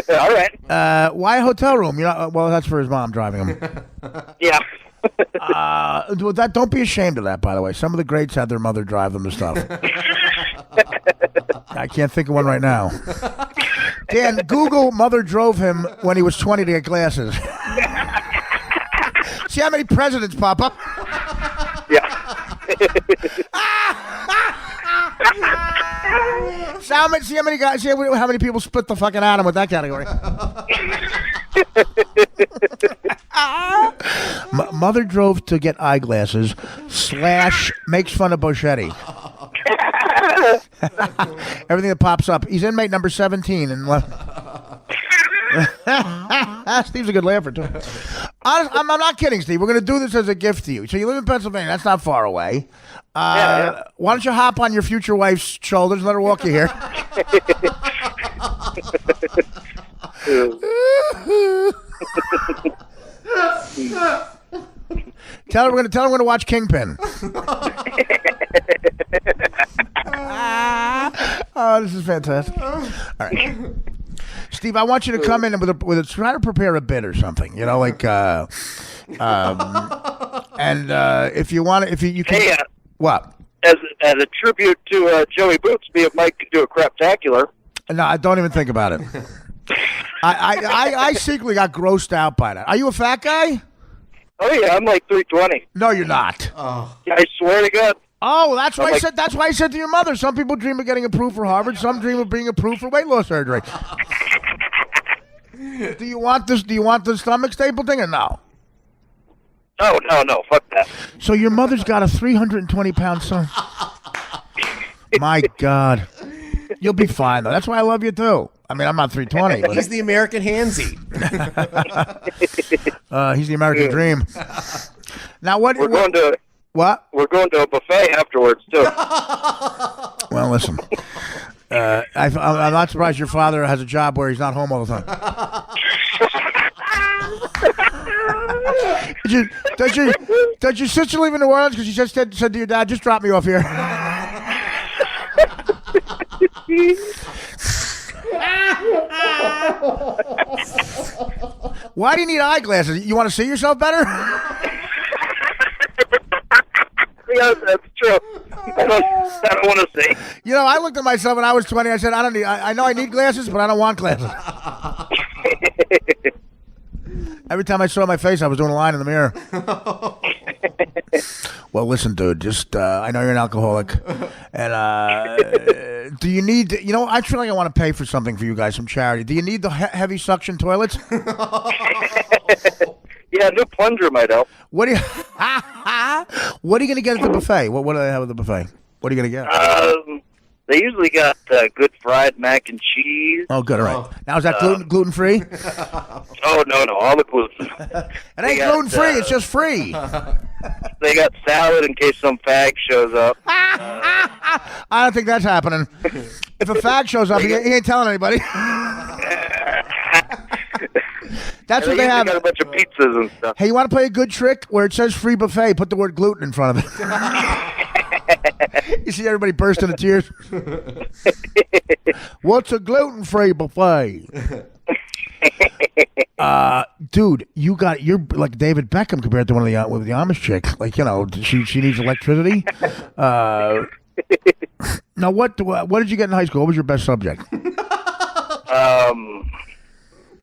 All right. Why a hotel room? Well, that's for his mom driving him. Yeah. Don't be ashamed of that, by the way. Some of the greats had their mother drive them to stuff. I can't think of one right now. Dan, Google mother drove him when he was 20 to get glasses. See how many presidents pop up? Yeah. See how many guys? See how many people split the fucking atom with that category? Mother drove to get eyeglasses / makes fun of Boschetti. Everything that pops up. He's inmate number 17 and left. Steve's a good laugher too. I'm not kidding, Steve. We're going to do this as a gift to you. So you live in Pennsylvania. That's not far away. Yeah. Why don't you hop on your future wife's shoulders and let her walk you here? Tell her we're going to watch Kingpin. Oh, this is fantastic. All right. Steve, I want you to come in try to prepare a bit or something, like, if you want to, if you can, Hey, what? As a tribute to Joey Bootsby, if Mike could do a craptacular. No, I don't even think about it. I secretly got grossed out by that. Are you a fat guy? Oh yeah, I'm like 320. No, you're not. Yeah, I swear to God. Oh, that's why I said. That's why I said to your mother. Some people dream of getting approved for Harvard. Some dream of being approved for weight loss surgery. Do you want this? Do you want the stomach staple thing or no? No, fuck that. So your mother's got a 320-pound son. My God, you'll be fine though. That's why I love you too. I mean, I'm not 320. But He's the American handsy. He's the American dream. Now what? We're going to a buffet afterwards too. Well, listen. I'm not surprised your father has a job where he's not home all the time. Does your sister live in New Orleans? Because she just said to your dad, just drop me off here. Why do you need eyeglasses? You want to see yourself better? Yeah, that's true. I don't want to see. I looked at myself when I was 20. I said, I know I need glasses, but I don't want glasses. Every time I saw my face, I was doing a line in the mirror. Well, listen, dude, I know you're an alcoholic. And do you need, I feel like I want to pay for something for you guys, some charity. Do you need the heavy suction toilets? Yeah, a new plunger might help. What are you going to get at the buffet? What do they have at the buffet? What are you going to get? They usually got good fried mac and cheese. Oh, good. All right. Now, is that gluten free? Oh, no, all the gluten. It ain't gluten free. It's just free. They got salad in case some fag shows up. I don't think that's happening. If a fag shows up, he ain't telling anybody. That's what they have. Got a bunch of pizzas and stuff. Hey, you want to play a good trick where it says free buffet? Put the word gluten in front of it. You see everybody burst into tears. What's a gluten-free buffet? Dude, you're like David Beckham compared to one of the Amish chicks. Like, she needs electricity. Now, what did you get in high school? What was your best subject?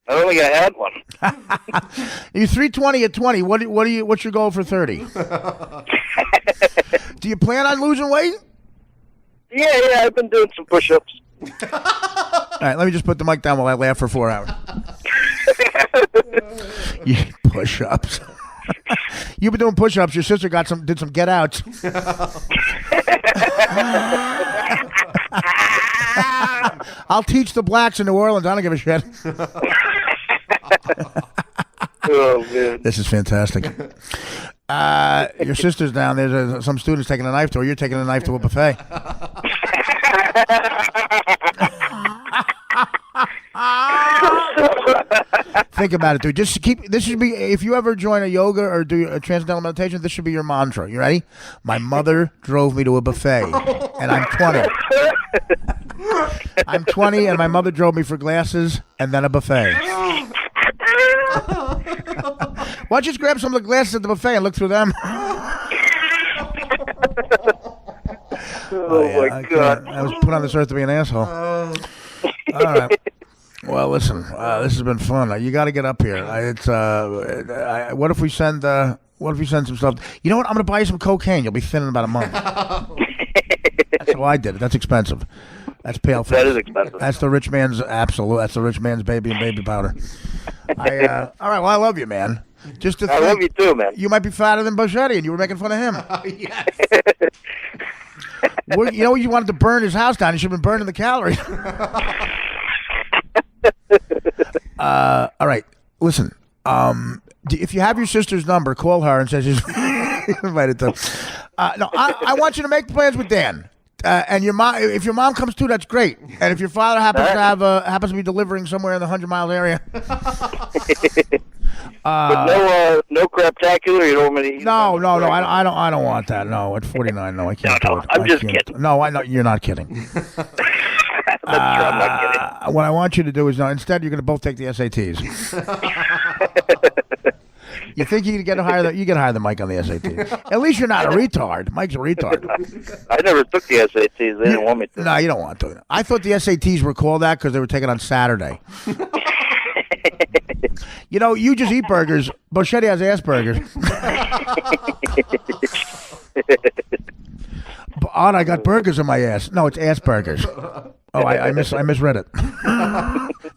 I don't think I had one. You're 320 at 20. What's your goal for 30? Do you plan on losing weight? Yeah, I've been doing some push-ups. All right, let me just put the mic down while I laugh for 4 hours. You push-ups. You've been doing push-ups. Your sister did some get-outs. I'll teach the blacks in New Orleans. I don't give a shit. Oh, man. This is fantastic. Your sister's down there. Some student's taking a knife to her. You're taking a knife to a buffet. Think about it, dude. Just keep. This should be. If you ever join a yoga or do a transcendental meditation, this should be your mantra. You ready? My mother drove me to a buffet, and I'm 20. I'm 20, and my mother drove me for glasses and then a buffet. Why don't you just grab some of the glasses at the buffet and look through them? Oh, my God. I was put on this earth to be an asshole. All right. Well, listen, this has been fun. You got to get up here. What if we send some stuff? You know what? I'm going to buy you some cocaine. You'll be thin in about a month. That's how I did it. That's expensive. That's pale. That is expensive. That's the rich man's absolute. That's the rich man's baby and baby powder. All right. Well, I love you, man. I love you too, man. You might be fatter than Boschetti, and you were making fun of him. Yes. You know, you wanted to burn his house down. You should have been burning the calories. All right. Listen. If you have your sister's number, call her and say she's invited to. No, I want you to make plans with Dan. And your mom, if your mom comes too, that's great. And if your father happens to be delivering somewhere in the 100-mile area. But no craptacular. You don't want me to eat. No. I don't want that. No, at 49, no, I can't do it. I'm just kidding. No, I know you're not kidding. That's true. I'm not kidding. What I want you to do is instead you're going to both take the SATs. You think you can get higher? You get higher than Mike on the SATs. At least you're not a retard. Mike's a retard. I never took the SATs. They didn't want me to. No, you don't want to. I thought the SATs were called that because they were taken on Saturday. You know, you just eat burgers. Boschetti has ass burgers. I got burgers in my ass. No, it's ass burgers. Oh, I misread it.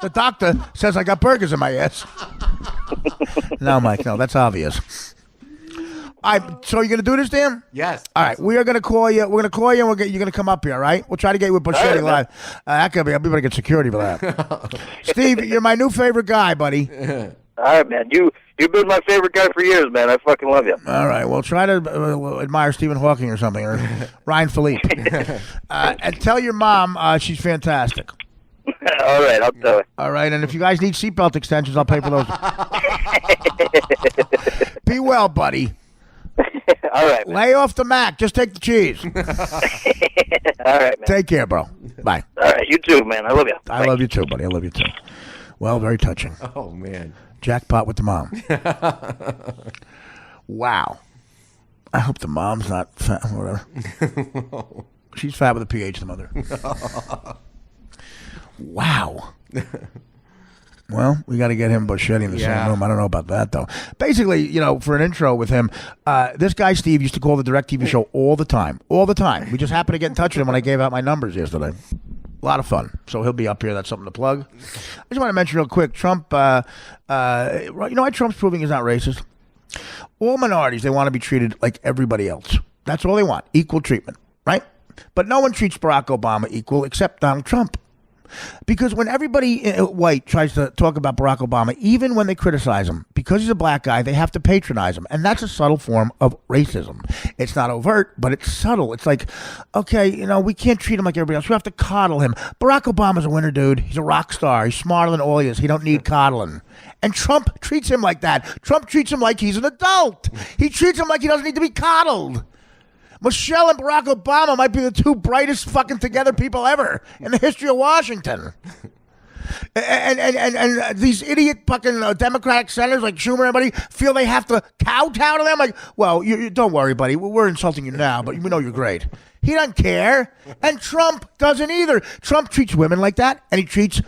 The doctor says I got burgers in my ass. No, Mike, no, that's obvious. So you're gonna do this, Dan? Yes. All right, we are gonna call you. We're gonna call you, and you're gonna come up here. All right? We'll try to get you with Boschetti live. That could be. I'll be able to get security for that. Steve, you're my new favorite guy, buddy. All right, man. You've been my favorite guy for years, man. I fucking love you. All right. Well, try to admire Stephen Hawking or something, or Ryan Philippe. And tell your mom she's fantastic. All right, I'll tell her. All right, and if you guys need seatbelt extensions, I'll pay for those. Be well, buddy. All right, man. Lay off the Mac. Just take the cheese. All right, man. Take care, bro. Bye. All right, you too, man. I love you. I love you too, buddy. I love you too. Well, very touching. Oh, man. Jackpot with the mom. Wow. I hope the mom's not fat. Whatever. She's fat with a PH, the mother. Wow. Well, we got to get him Boschetti in the same room. I don't know about that, though. Basically, you know, for an intro with him, this guy, Steve, used to call the DirecTV show all the time. All the time. We just happened to get in touch with him when I gave out my numbers yesterday. A lot of fun. So he'll be up here. That's something to plug. I just want to mention real quick, Trump, you know why Trump's proving he's not racist? All minorities, they want to be treated like everybody else. That's all they want. Equal treatment, right? But no one treats Barack Obama equal except Donald Trump. Because when everybody white tries to talk about Barack Obama, even when they criticize him, because he's a black guy, they have to patronize him. And that's a subtle form of racism. It's not overt, but it's subtle. It's like, okay, you know, we can't treat him like everybody else. We have to coddle him. Barack Obama's a winner, dude. He's a rock star. He's smarter than all he is. He don't need coddling. And Trump treats him like that. Trump treats him like he's an adult. He treats him like he doesn't need to be coddled. Michelle and Barack Obama might be the two brightest fucking together people ever in the history of Washington. And these idiot fucking Democratic senators like Schumer and everybody feel they have to kowtow to them. Like, well, you don't worry, buddy. We're insulting you now, but we know you're great. He doesn't care. And Trump doesn't either. Trump treats women like that, and he treats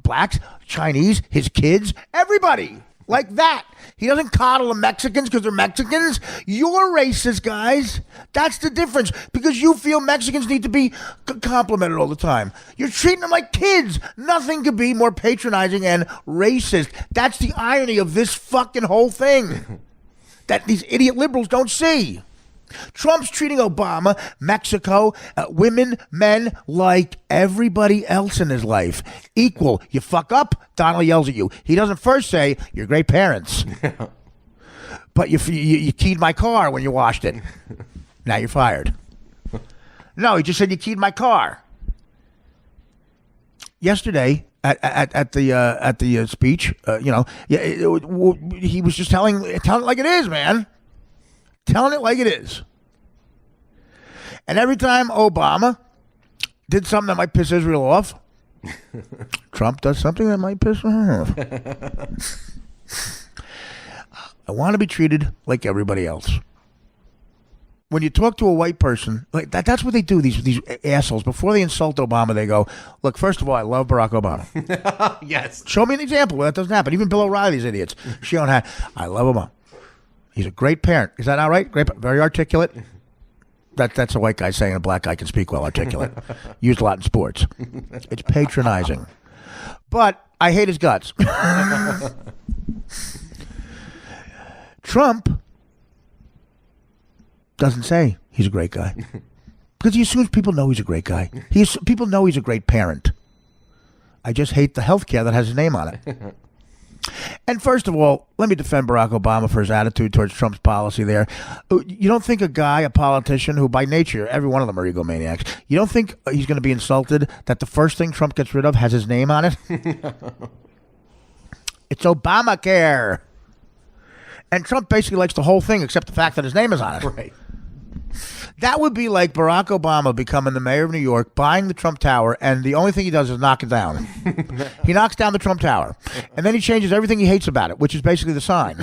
blacks, Chinese, his kids, everybody. Like that. He doesn't coddle the Mexicans because they're Mexicans. You're racist, guys. That's the difference. Because you feel Mexicans need to be complimented all the time. You're treating them like kids. Nothing could be more patronizing and racist. That's the irony of this fucking whole thing that these idiot liberals don't see. Trump's treating Obama, Mexico, women, men like everybody else in his life. Equal. You fuck up, Donald yells at you. He doesn't first say, you're great parents. But you keyed my car when you washed it. Now you're fired. No, he just said you keyed my car. Yesterday, at the speech, he was just telling it like it is, man. Telling it like it is. And every time Obama did something that might piss Israel off, Trump does something that might piss her off. I want to be treated like everybody else. When you talk to a white person, like that's what they do, these assholes. Before they insult Obama, they go, look, first of all, I love Barack Obama. Yes. Show me an example where that doesn't happen. Even Bill O'Reilly, these idiots. I love Obama. He's a great parent. Is that all right? Great, very articulate. That's a white guy saying a black guy can speak well, articulate. Used a lot in sports. It's patronizing. But I hate his guts. Trump doesn't say he's a great guy. Because he assumes people know he's a great guy. People know he's a great parent. I just hate the health care that has his name on it. And first of all, let me defend Barack Obama for his attitude towards Trump's policy there. You don't think a politician who by nature, every one of them are egomaniacs, you don't think he's going to be insulted that the first thing Trump gets rid of has his name on it? It's Obamacare. And Trump basically likes the whole thing except the fact that his name is on it. Right. That would be like Barack Obama becoming the mayor of New York, buying the Trump Tower, and the only thing he does is knock it down. He knocks down the Trump Tower, and then he changes everything he hates about it, which is basically the sign.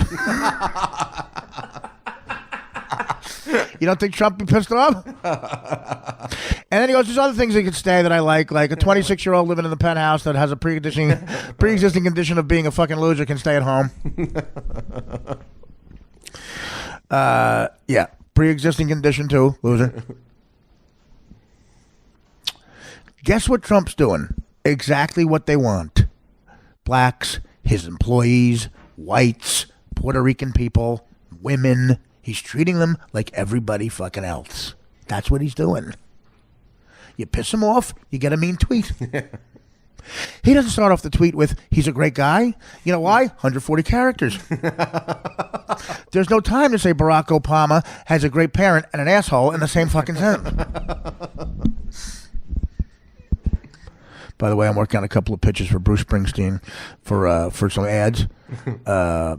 You don't think Trump be pissed off? And then he goes, there's other things he could say that I like a 26-year-old living in the penthouse that has a pre-existing condition of being a fucking loser can stay at home. Yeah. Pre-existing condition too, loser. Guess what Trump's doing? Exactly what they want. Blacks, his employees, whites, Puerto Rican people, women. He's treating them like everybody fucking else. That's what he's doing. You piss him off, you get a mean tweet. He doesn't start off the tweet with, he's a great guy. You know why? 140 characters. There's no time to say Barack Obama has a great parent and an asshole in the same fucking sentence. By the way, I'm working on a couple of pitches for Bruce Springsteen for some ads.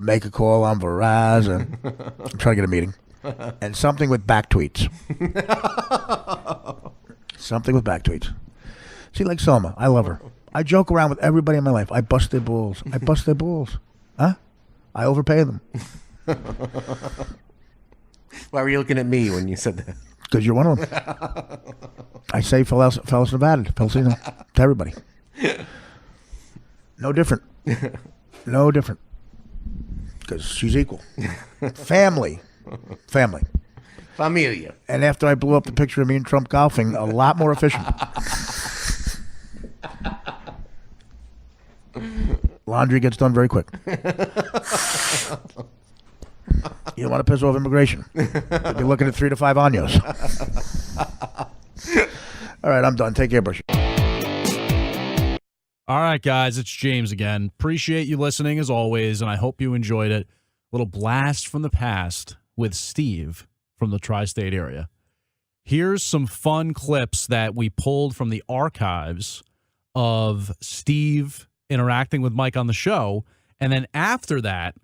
Make a call on Verizon. I'm trying to get a meeting. And something with back tweets. Something with back tweets. See, like Selma, I love her. I joke around with everybody in my life. I bust their balls. Huh? I overpay them. Why were you looking at me when you said that? Because you're one of them. I say Fellas Nevada, to everybody. No different. No different. Because she's equal. Family. Familia. And after I blew up the picture of me and Trump golfing, a lot more efficient. Laundry gets done very quick. You don't want to piss off immigration. You'll be looking at 3 to 5 años. All right, I'm done. Take care, Bush. All right, guys, it's James again. Appreciate you listening as always, and I hope you enjoyed it. Little blast from the past with Steve from the tri-state area. Here's some fun clips that we pulled from the archives of Steve interacting with Mike on the show. And then after that,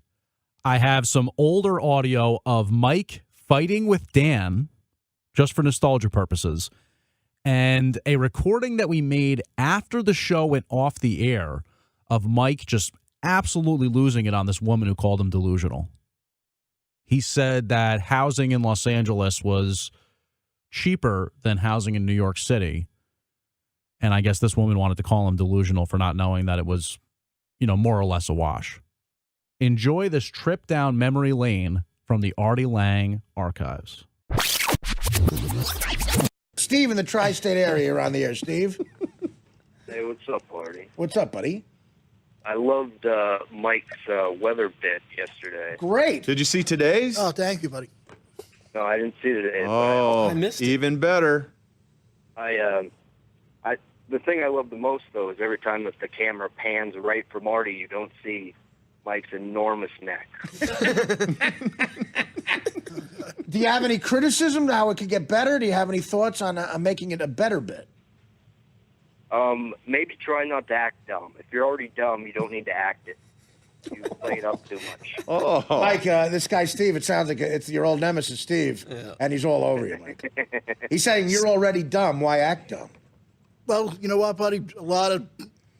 I have some older audio of Mike fighting with Dan, just for nostalgia purposes, and a recording that we made after the show went off the air of Mike just absolutely losing it on this woman who called him delusional. He said that housing in Los Angeles was cheaper than housing in New York City. And I guess this woman wanted to call him delusional for not knowing that it was, more or less a wash. Enjoy this trip down memory lane from the Artie Lang archives. Steve in the tri-state area around the air. Steve. Hey, what's up, Artie? What's up, buddy? I loved Mike's weather bit yesterday. Great. Did you see today's? Oh, thank you, buddy. No, I didn't see it. Oh, I missed it. Even better. The thing I love the most, though, is every time that the camera pans right for Marty, you don't see Mike's enormous neck. Do you have any criticism to how it could get better? Do you have any thoughts on making it a better bit? Maybe try not to act dumb. If you're already dumb, you don't need to act it. You play it up too much. Oh, Mike, this guy Steve, it sounds like it's your old nemesis Steve, and he's all over you, Mike. He's saying you're already dumb. Why act dumb? Well, you know what, buddy? A lot of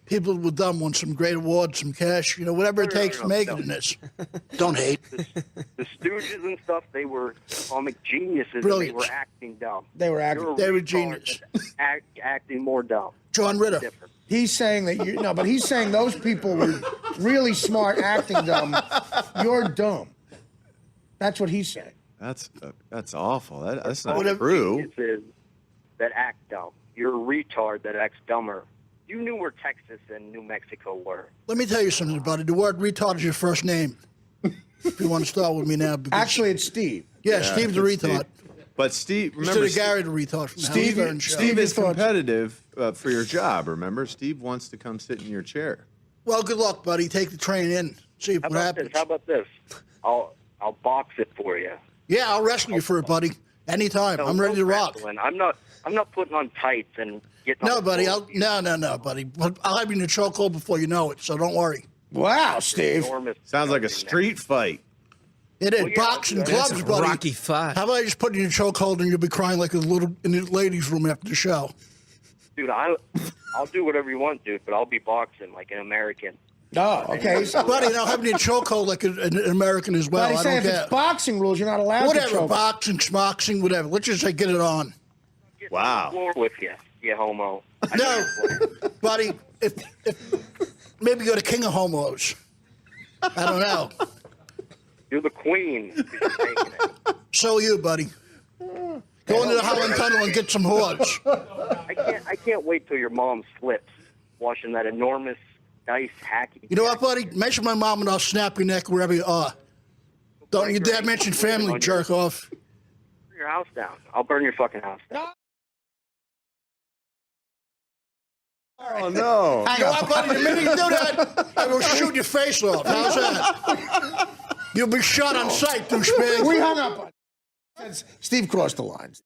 people with dumb want some great awards, some cash, whatever it takes to make it in this. Don't hate. The Stooges and stuff, they were comic geniuses. Brilliant. And they were acting dumb. They were acting. You're a They were retard genius. that's acting more dumb. John Ritter. Different. He's saying that but he's saying those people were really smart acting dumb. You're dumb. That's what he's saying. that's awful. That's not Whatever. true. Geniuses that act dumb. You're a retard that acts dumber. You knew where Texas and New Mexico were. Let me tell you something, buddy. The word retard is your first name. If you want to start with me now. because- Actually, it's Steve. yeah, Steve's the it's retard. But Steve, Instead remember, of Gary the retard from the Steve- Howard Stern show. Steve is thoughts? competitive for your job. Remember, Steve wants to come sit in your chair. Well, good luck, buddy. Take the train in. See How what about happens. this? How about this? I'll box it for you. Yeah, I'll wrestle you for it, buddy. Anytime. I'm ready to rock. Wrestling. I'm not putting on tights and getting. No, on the buddy. floor. No, buddy. But I'll have you in the chokehold before you know it, so don't worry. Wow, Steve. Enormous Sounds like a fucking street fight. It is Well, yeah, boxing that's gloves, buddy. Rocky Five. How about I just put you in a chokehold and you'll be crying like a little in the ladies' room after the show? Dude, I'll do whatever you want, dude, but I'll be boxing like an American. Oh, okay. So, Buddy, and I'll have you in a chokehold like an American as well. but he's I saying don't if care. it's boxing rules, you're not allowed to Whatever, choke. boxing, schmoxing, whatever. Let's just say get it on. Get Wow. on the floor with you homo. I No. know you're playing. Buddy, if maybe you're the king of homos. I don't know. You're the queen. 'Cause you're taking it. So are you, buddy. Go into the Holland Tunnel and get some whores. I can't wait till your mom slips washing that enormous dice hacky. You know what, buddy? Mention my mom and I'll snap your neck wherever you are. Don't you dare mention family, jerk off. Burn your house down. I'll burn your fucking house down. Oh no! You know what, buddy? The minute you do that, I will shoot your face off. How's that? You'll be shot on sight, douchebag. We hung up on Steve crossed the lines.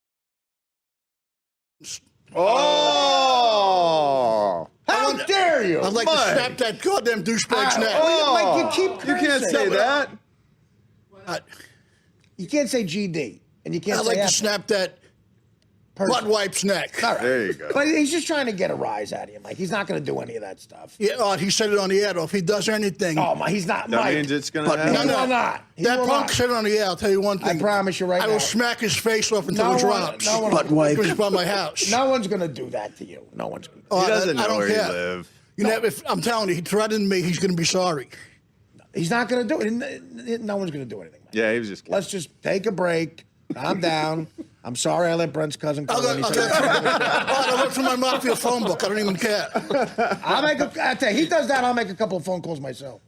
Oh! How dare you? I'd like Mike. to snap that goddamn douchebag's neck. Mike, you keep You can't cursing. say that. You can't say GD, and you can't I'd say like to F. snap that Person. butt wipe's neck. All right. There you go. But he's just trying to get a rise out of you, Mike. He's not going to do any of that stuff. Yeah, oh, he said it on the air, though. If he does anything, Oh, my, he's not. That Mike. means it's going But to He happen. no. will not. He that will punk not. said it on the air. I'll tell you one thing. I promise you right I now. will smack his face off until No it one- drops. no one- Butt wipe. It's by my house. No one's going to do that to you. No one's going to. Oh, He doesn't I know don't where care. you live. You know, if I'm telling you, he threatened me. He's going to be sorry. He's not going to do it. No one's going to do anything. Mike. Yeah, he was just. Let's just take a break. Calm down. I'm sorry I let Brent's cousin call I'll him. go He said- look through my mafia phone book. I don't even care. I tell you, he does that. I'll make a couple of phone calls myself.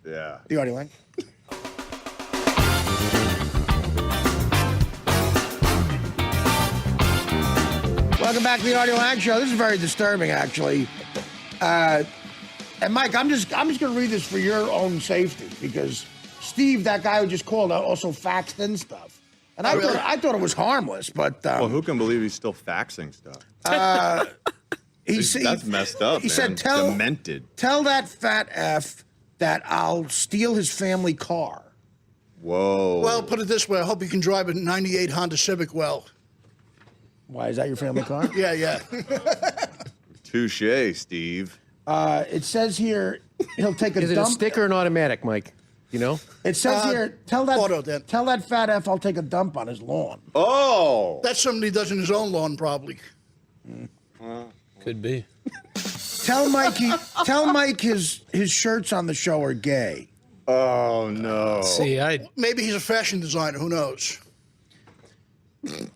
Yeah. The Artie Lang. Welcome back to the Artie Lang Show. This is very disturbing, actually. And Mike, I'm just going to read this for your own safety because Steve, that guy who just called, also faxed in stuff, and I thought it was harmless, but Well, who can believe he's still faxing stuff? That's messed up. He man. said, Demented. Tell that fat F that I'll steal his family car. Whoa. Well, put it this way. I hope you can drive a 98 Honda Civic well. Why, is that your family car? Yeah. Touche, Steve. It says here he'll take a Is it dump. a stick or an automatic, Mike? You know? It says here, tell auto, then. that fat F I'll take a dump on his lawn. Oh. That's something he does in his own lawn, probably. Could be. Tell Mike his shirts on the show are gay. Oh no. See, Maybe he's a fashion designer. Who knows?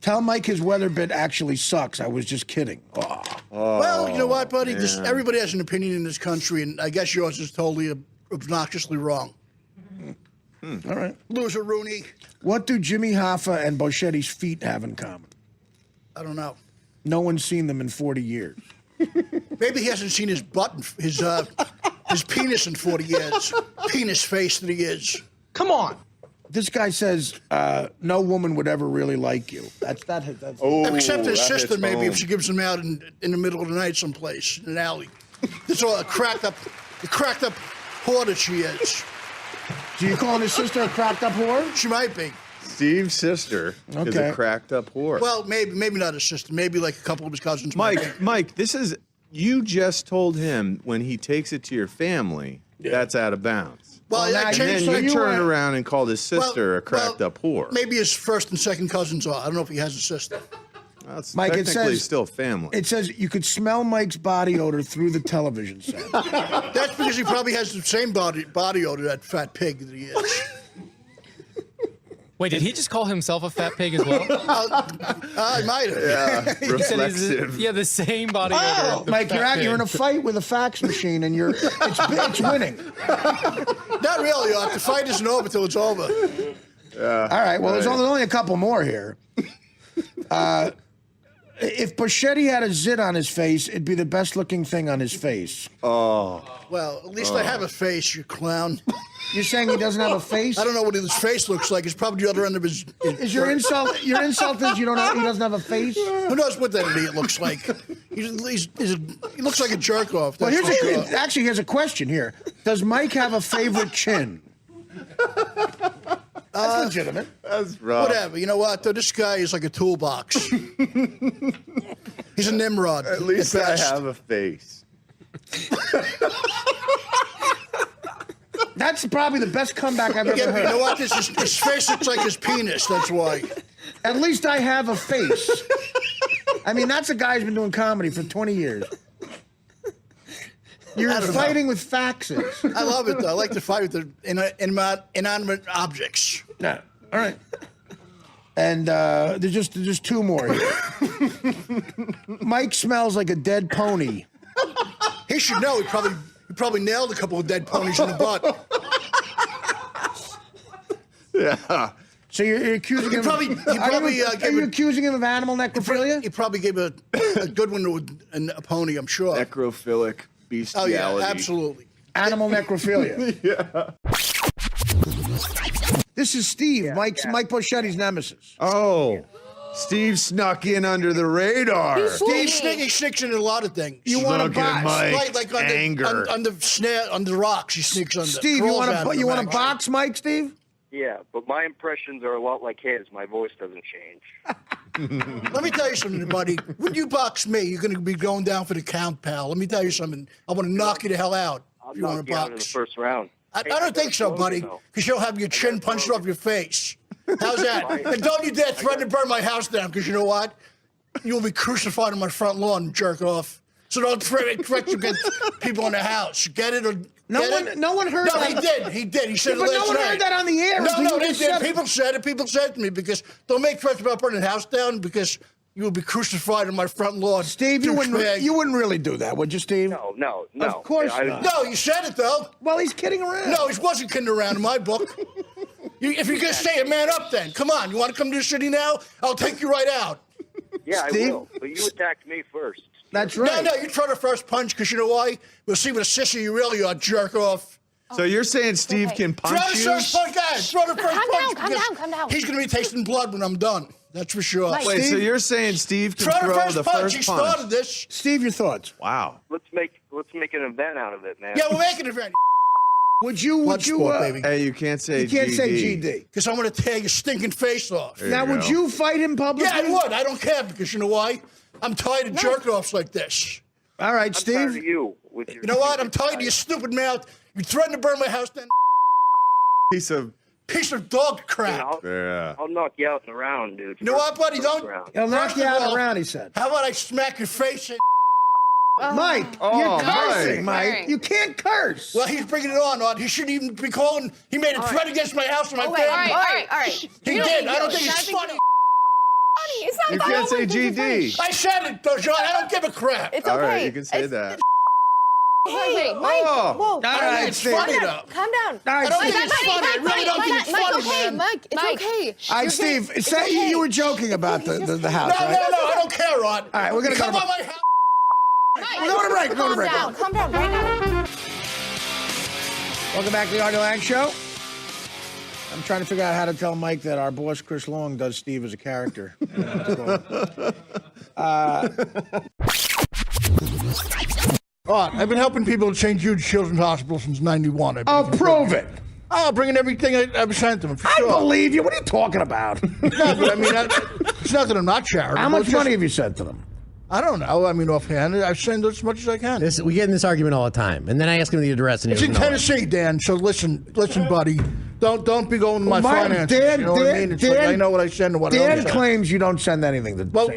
Tell Mike his weather bit actually sucks. I was just kidding. Oh. Well, you know what, buddy? Everybody has an opinion in this country, and I guess yours is totally obnoxiously wrong. All right. Loser Rooney. What do Jimmy Hoffa and Boschetti's feet have in common? I don't know. No one's seen them in 40 years. Maybe he hasn't seen his butt, his penis in 40 years. Penis face that he is. Come on. This guy says no woman would ever really like you. That's Except his sister, maybe, if she gives him out in the middle of the night someplace, in an alley. That's all a cracked up whore that she is. Do you call his sister a cracked up whore? She might be. Steve's sister is a cracked up whore. Well, maybe not his sister. Maybe like a couple of his cousins. Mike, you just told him when he takes it to your family, that's out of bounds. Well, and then you turned around and called his sister a cracked up whore. Maybe his first and second cousins are. I don't know if he has a sister. That's Mike, technically still family. It says you could smell Mike's body odor through the television set. That's because he probably has the same body odor, that fat pig that he is. Wait, did he just call himself a fat pig as well? I might have. Yeah, reflexive. The same body odor. Mike, you're in a fight with a fax machine, and it's winning. Not really, Art. The fight isn't over till it's over. All right. Well, there's only a couple more here. If Boschetti had a zit on his face, it'd be the best looking thing on his face. Oh. Well, at least I have a face, you clown. You're saying he doesn't have a face? I don't know what his face looks like. It's probably the other end of his. Is your insult? Your insult is you don't know he doesn't have a face? Who knows what that idiot looks like? He looks like a jerk off. Well, here's a question here. Does Mike have a favorite chin? That's legitimate. That's rough. Whatever. You know what? Though this guy is like a toolbox. He's a Nimrod. At least I have a face. That's probably the best comeback I've ever heard. You know what? His face looks like his penis. That's why. At least I have a face. I mean, that's a guy who's been doing comedy for 20 years. You're fighting with faxes. I love it, though. I like to fight with the inanimate objects. Yeah. All right. And there's just two more here. Mike smells like a dead pony. He should know. He probably nailed a couple of dead ponies in the butt. Yeah. So you're accusing him? Are you accusing him of animal necrophilia? He probably gave a good one to a pony, I'm sure. Necrophilic bestiality. Oh yeah, absolutely. Animal necrophilia. Yeah. This is Steve, Mike Boschetti's nemesis. Oh. Steve snuck in under the radar. He sneaks in a lot of things. You want to box? Like on the rocks, he sneaks under. Steve, you want to box Mike, Steve? Yeah, but my impressions are a lot like his. My voice doesn't change. Let me tell you something, buddy. When you box me, you're going to be going down for the count, pal. Let me tell you something. I want to knock you the hell out. I'll knock you out in the first round. I don't think so, buddy, because you'll have your chin punched off your face. How's that? And don't you dare threaten to burn my house down, because you know what? You'll be crucified on my front lawn, jerk off. So don't threaten against people in the house. Get it? No one heard that. No, he did. He said it last night. But no one heard that on the air. No, they did. People said it. People said it to me, because don't make threats about burning the house down, because you will be crucified on my front lawn. Steve, you wouldn't really do that, would you, Steve? No. Of course not. No, you said it, though. Well, he's kidding around. No, he wasn't kidding around in my book. If you're going to say it, man up then. Come on. You want to come to the city now? I'll take you right out. Yeah, Steve? I will. But you attacked me first. That's right. No, you throw the first punch, because you know why? We'll see what a sissy you really are, jerk off. So you're saying Steve can punch you? Throw the first punch, guys. Throw the first punch. Calm down. He's going to be tasting blood when I'm done. That's for sure. Wait, so you're saying Steve can throw the first punch? He started this. Steve, your thoughts? Wow. Let's make an event out of it, man. Yeah, we'll make an event. Would you? Baby. Hey, you can't say You can't GD. say GD. Because I'm going to tear your stinking face off. Now, would you fight him publicly? Yeah, I would. I don't care, because you know why? I'm tired of jerk-offs like this. All right, I'm Steve. tired of you. You know what? I'm tired of your stupid mouth. You threatened to burn my house down. Piece of dog crap. I'll knock you out in the round, dude. You know what, buddy? He'll knock you out in the round, he said. How about I smack your face in? Mike, you're cursing, Mike. You can't curse. Well, he's bringing it on. He shouldn't even be calling. He made a threat against my house and my family. All right. He did. I don't think it's funny. It's not You can't say GD. I said it, though, John. I don't give a crap. It's okay. All right, you can say that. Hey, Mike. Oh. Whoa. All right, it's funny, though. Calm down. I don't think it's funny. I really don't think it's funny, man. Mike, it's okay. All right, Steve, say you were joking about the house, No, right? I don't care, Rod. All right, we're going to go Come on my house. We're going to break. We're going to break. Calm down right now. Welcome back to the Artie Lang Show. I'm trying to figure out how to tell Mike that our boss, Chris Long, does Steve as a character. I've been helping people to St. Jude's Children's Hospital since '91. Oh, prove it. Oh, bringing everything I've sent them. For I sure. believe you. What are you talking about? No, but I mean, it's not that I'm not charitable. How much It's just- money have you sent to them? I don't know. I mean, offhand, I send as much as I can. We get in this argument all the time, and then I ask him the address, and he It's in doesn't know it. Tennessee, Dan. So listen, buddy. Don't be going to my finances. Dan, you know what I mean? It's like I know what I send and what I don't Dan send. claims you don't send anything to Well,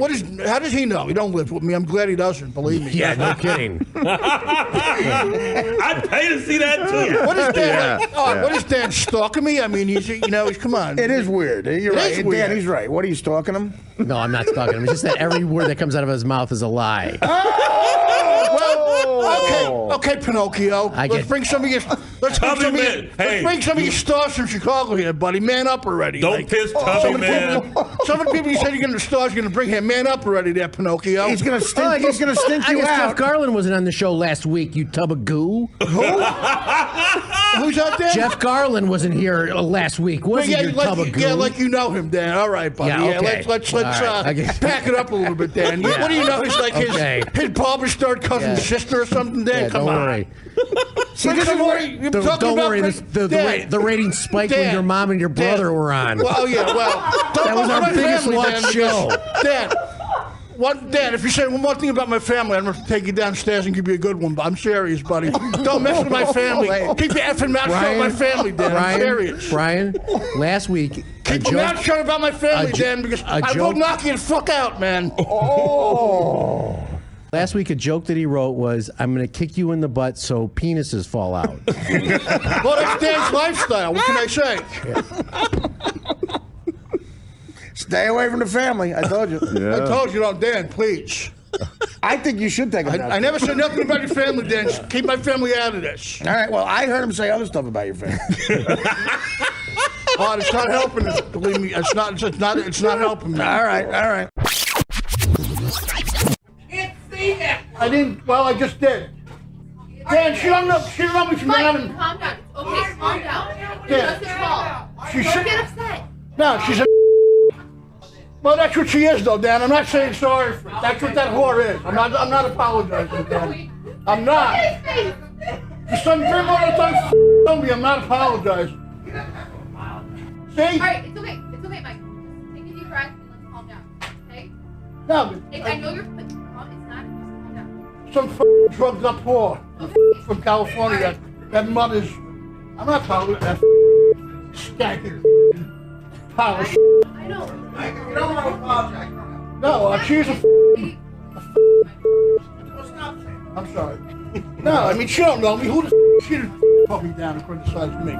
how does he know? He don't live with me. I'm glad he doesn't. Believe me. Yeah, no kidding. I'd pay to see that too. What is Dan? Yeah. What is Dan stalking me? I mean, he's come on. It is weird. You're right. is weird. Dan, he's right. What are you stalking him? No, I'm not stalking him. It's just that every word that comes out of his mouth is a lie. Okay, Pinocchio. Let's bring some of your stars from Chicago here, buddy. Man up already. Don't piss Tubby, man. Some of the people you said you're going to stars, you're going to bring here. Man up already, there, Pinocchio. He's going to stink. He's going to stink I you guess out. Jeff Garland wasn't on the show last week, you tub of goo. Who's out there? Jeff Garland wasn't here last week, was he, you tub of goo? Yeah, like you know him, Dan. All right, buddy. Yeah, okay. Let's All right. Okay. pack it up a little bit, Dan. Yeah. What do you know? He's like Okay. his barber started cousin's sister or something, Dan. Yeah, Come don't on. worry. See, this is what you're talking Don't about. worry, the ratings spiked when your mom and your brother were on. Well, yeah, that was our biggest watched show. Dan, Dan, if you say one more thing about my family, I'm going to take you downstairs and give you a good one. But I'm serious, buddy. Don't mess with my family. Keep your effing mouth shut about my family, Dan. I'm serious. Brian, last week, keep your mouth shut about my family, Dan, because I will knock you the fuck out, man. Oh. Last week, a joke that he wrote was, I'm going to kick you in the butt so penises fall out. Well, that's Dan's lifestyle. What can I say? Stay away from the family. I told you. I told you, Dan, please. I think you should take him down. I never said nothing about your family, Dan. Just keep my family out of this. All right, well, I heard him say other stuff about your family. Oh, it's not helping us. Believe me, it's not helping me. All right. I didn't. Well, I just did. Dan, she don't know me from having. Calm down. Okay, calm down. Dan, She should get upset. No, she's a. Well, that's what she is, though, Dan. I'm not saying sorry for it. That's what that whore is. I'm not apologizing, Dan. I'm not. There's some three more times on me. I'm not apologizing. See? All right, it's okay. It's okay, Mike. Just take a deep breath and let's calm down. Okay? No, I know you're. It's not. Just calm down. some drugged up whore from California. That mother's. I'm not talking about that stacking pile of shit. I know. You don't want to apologize. No, she's a. I'm sorry. No, I mean, she don't know me. Who the she put me down and criticized me?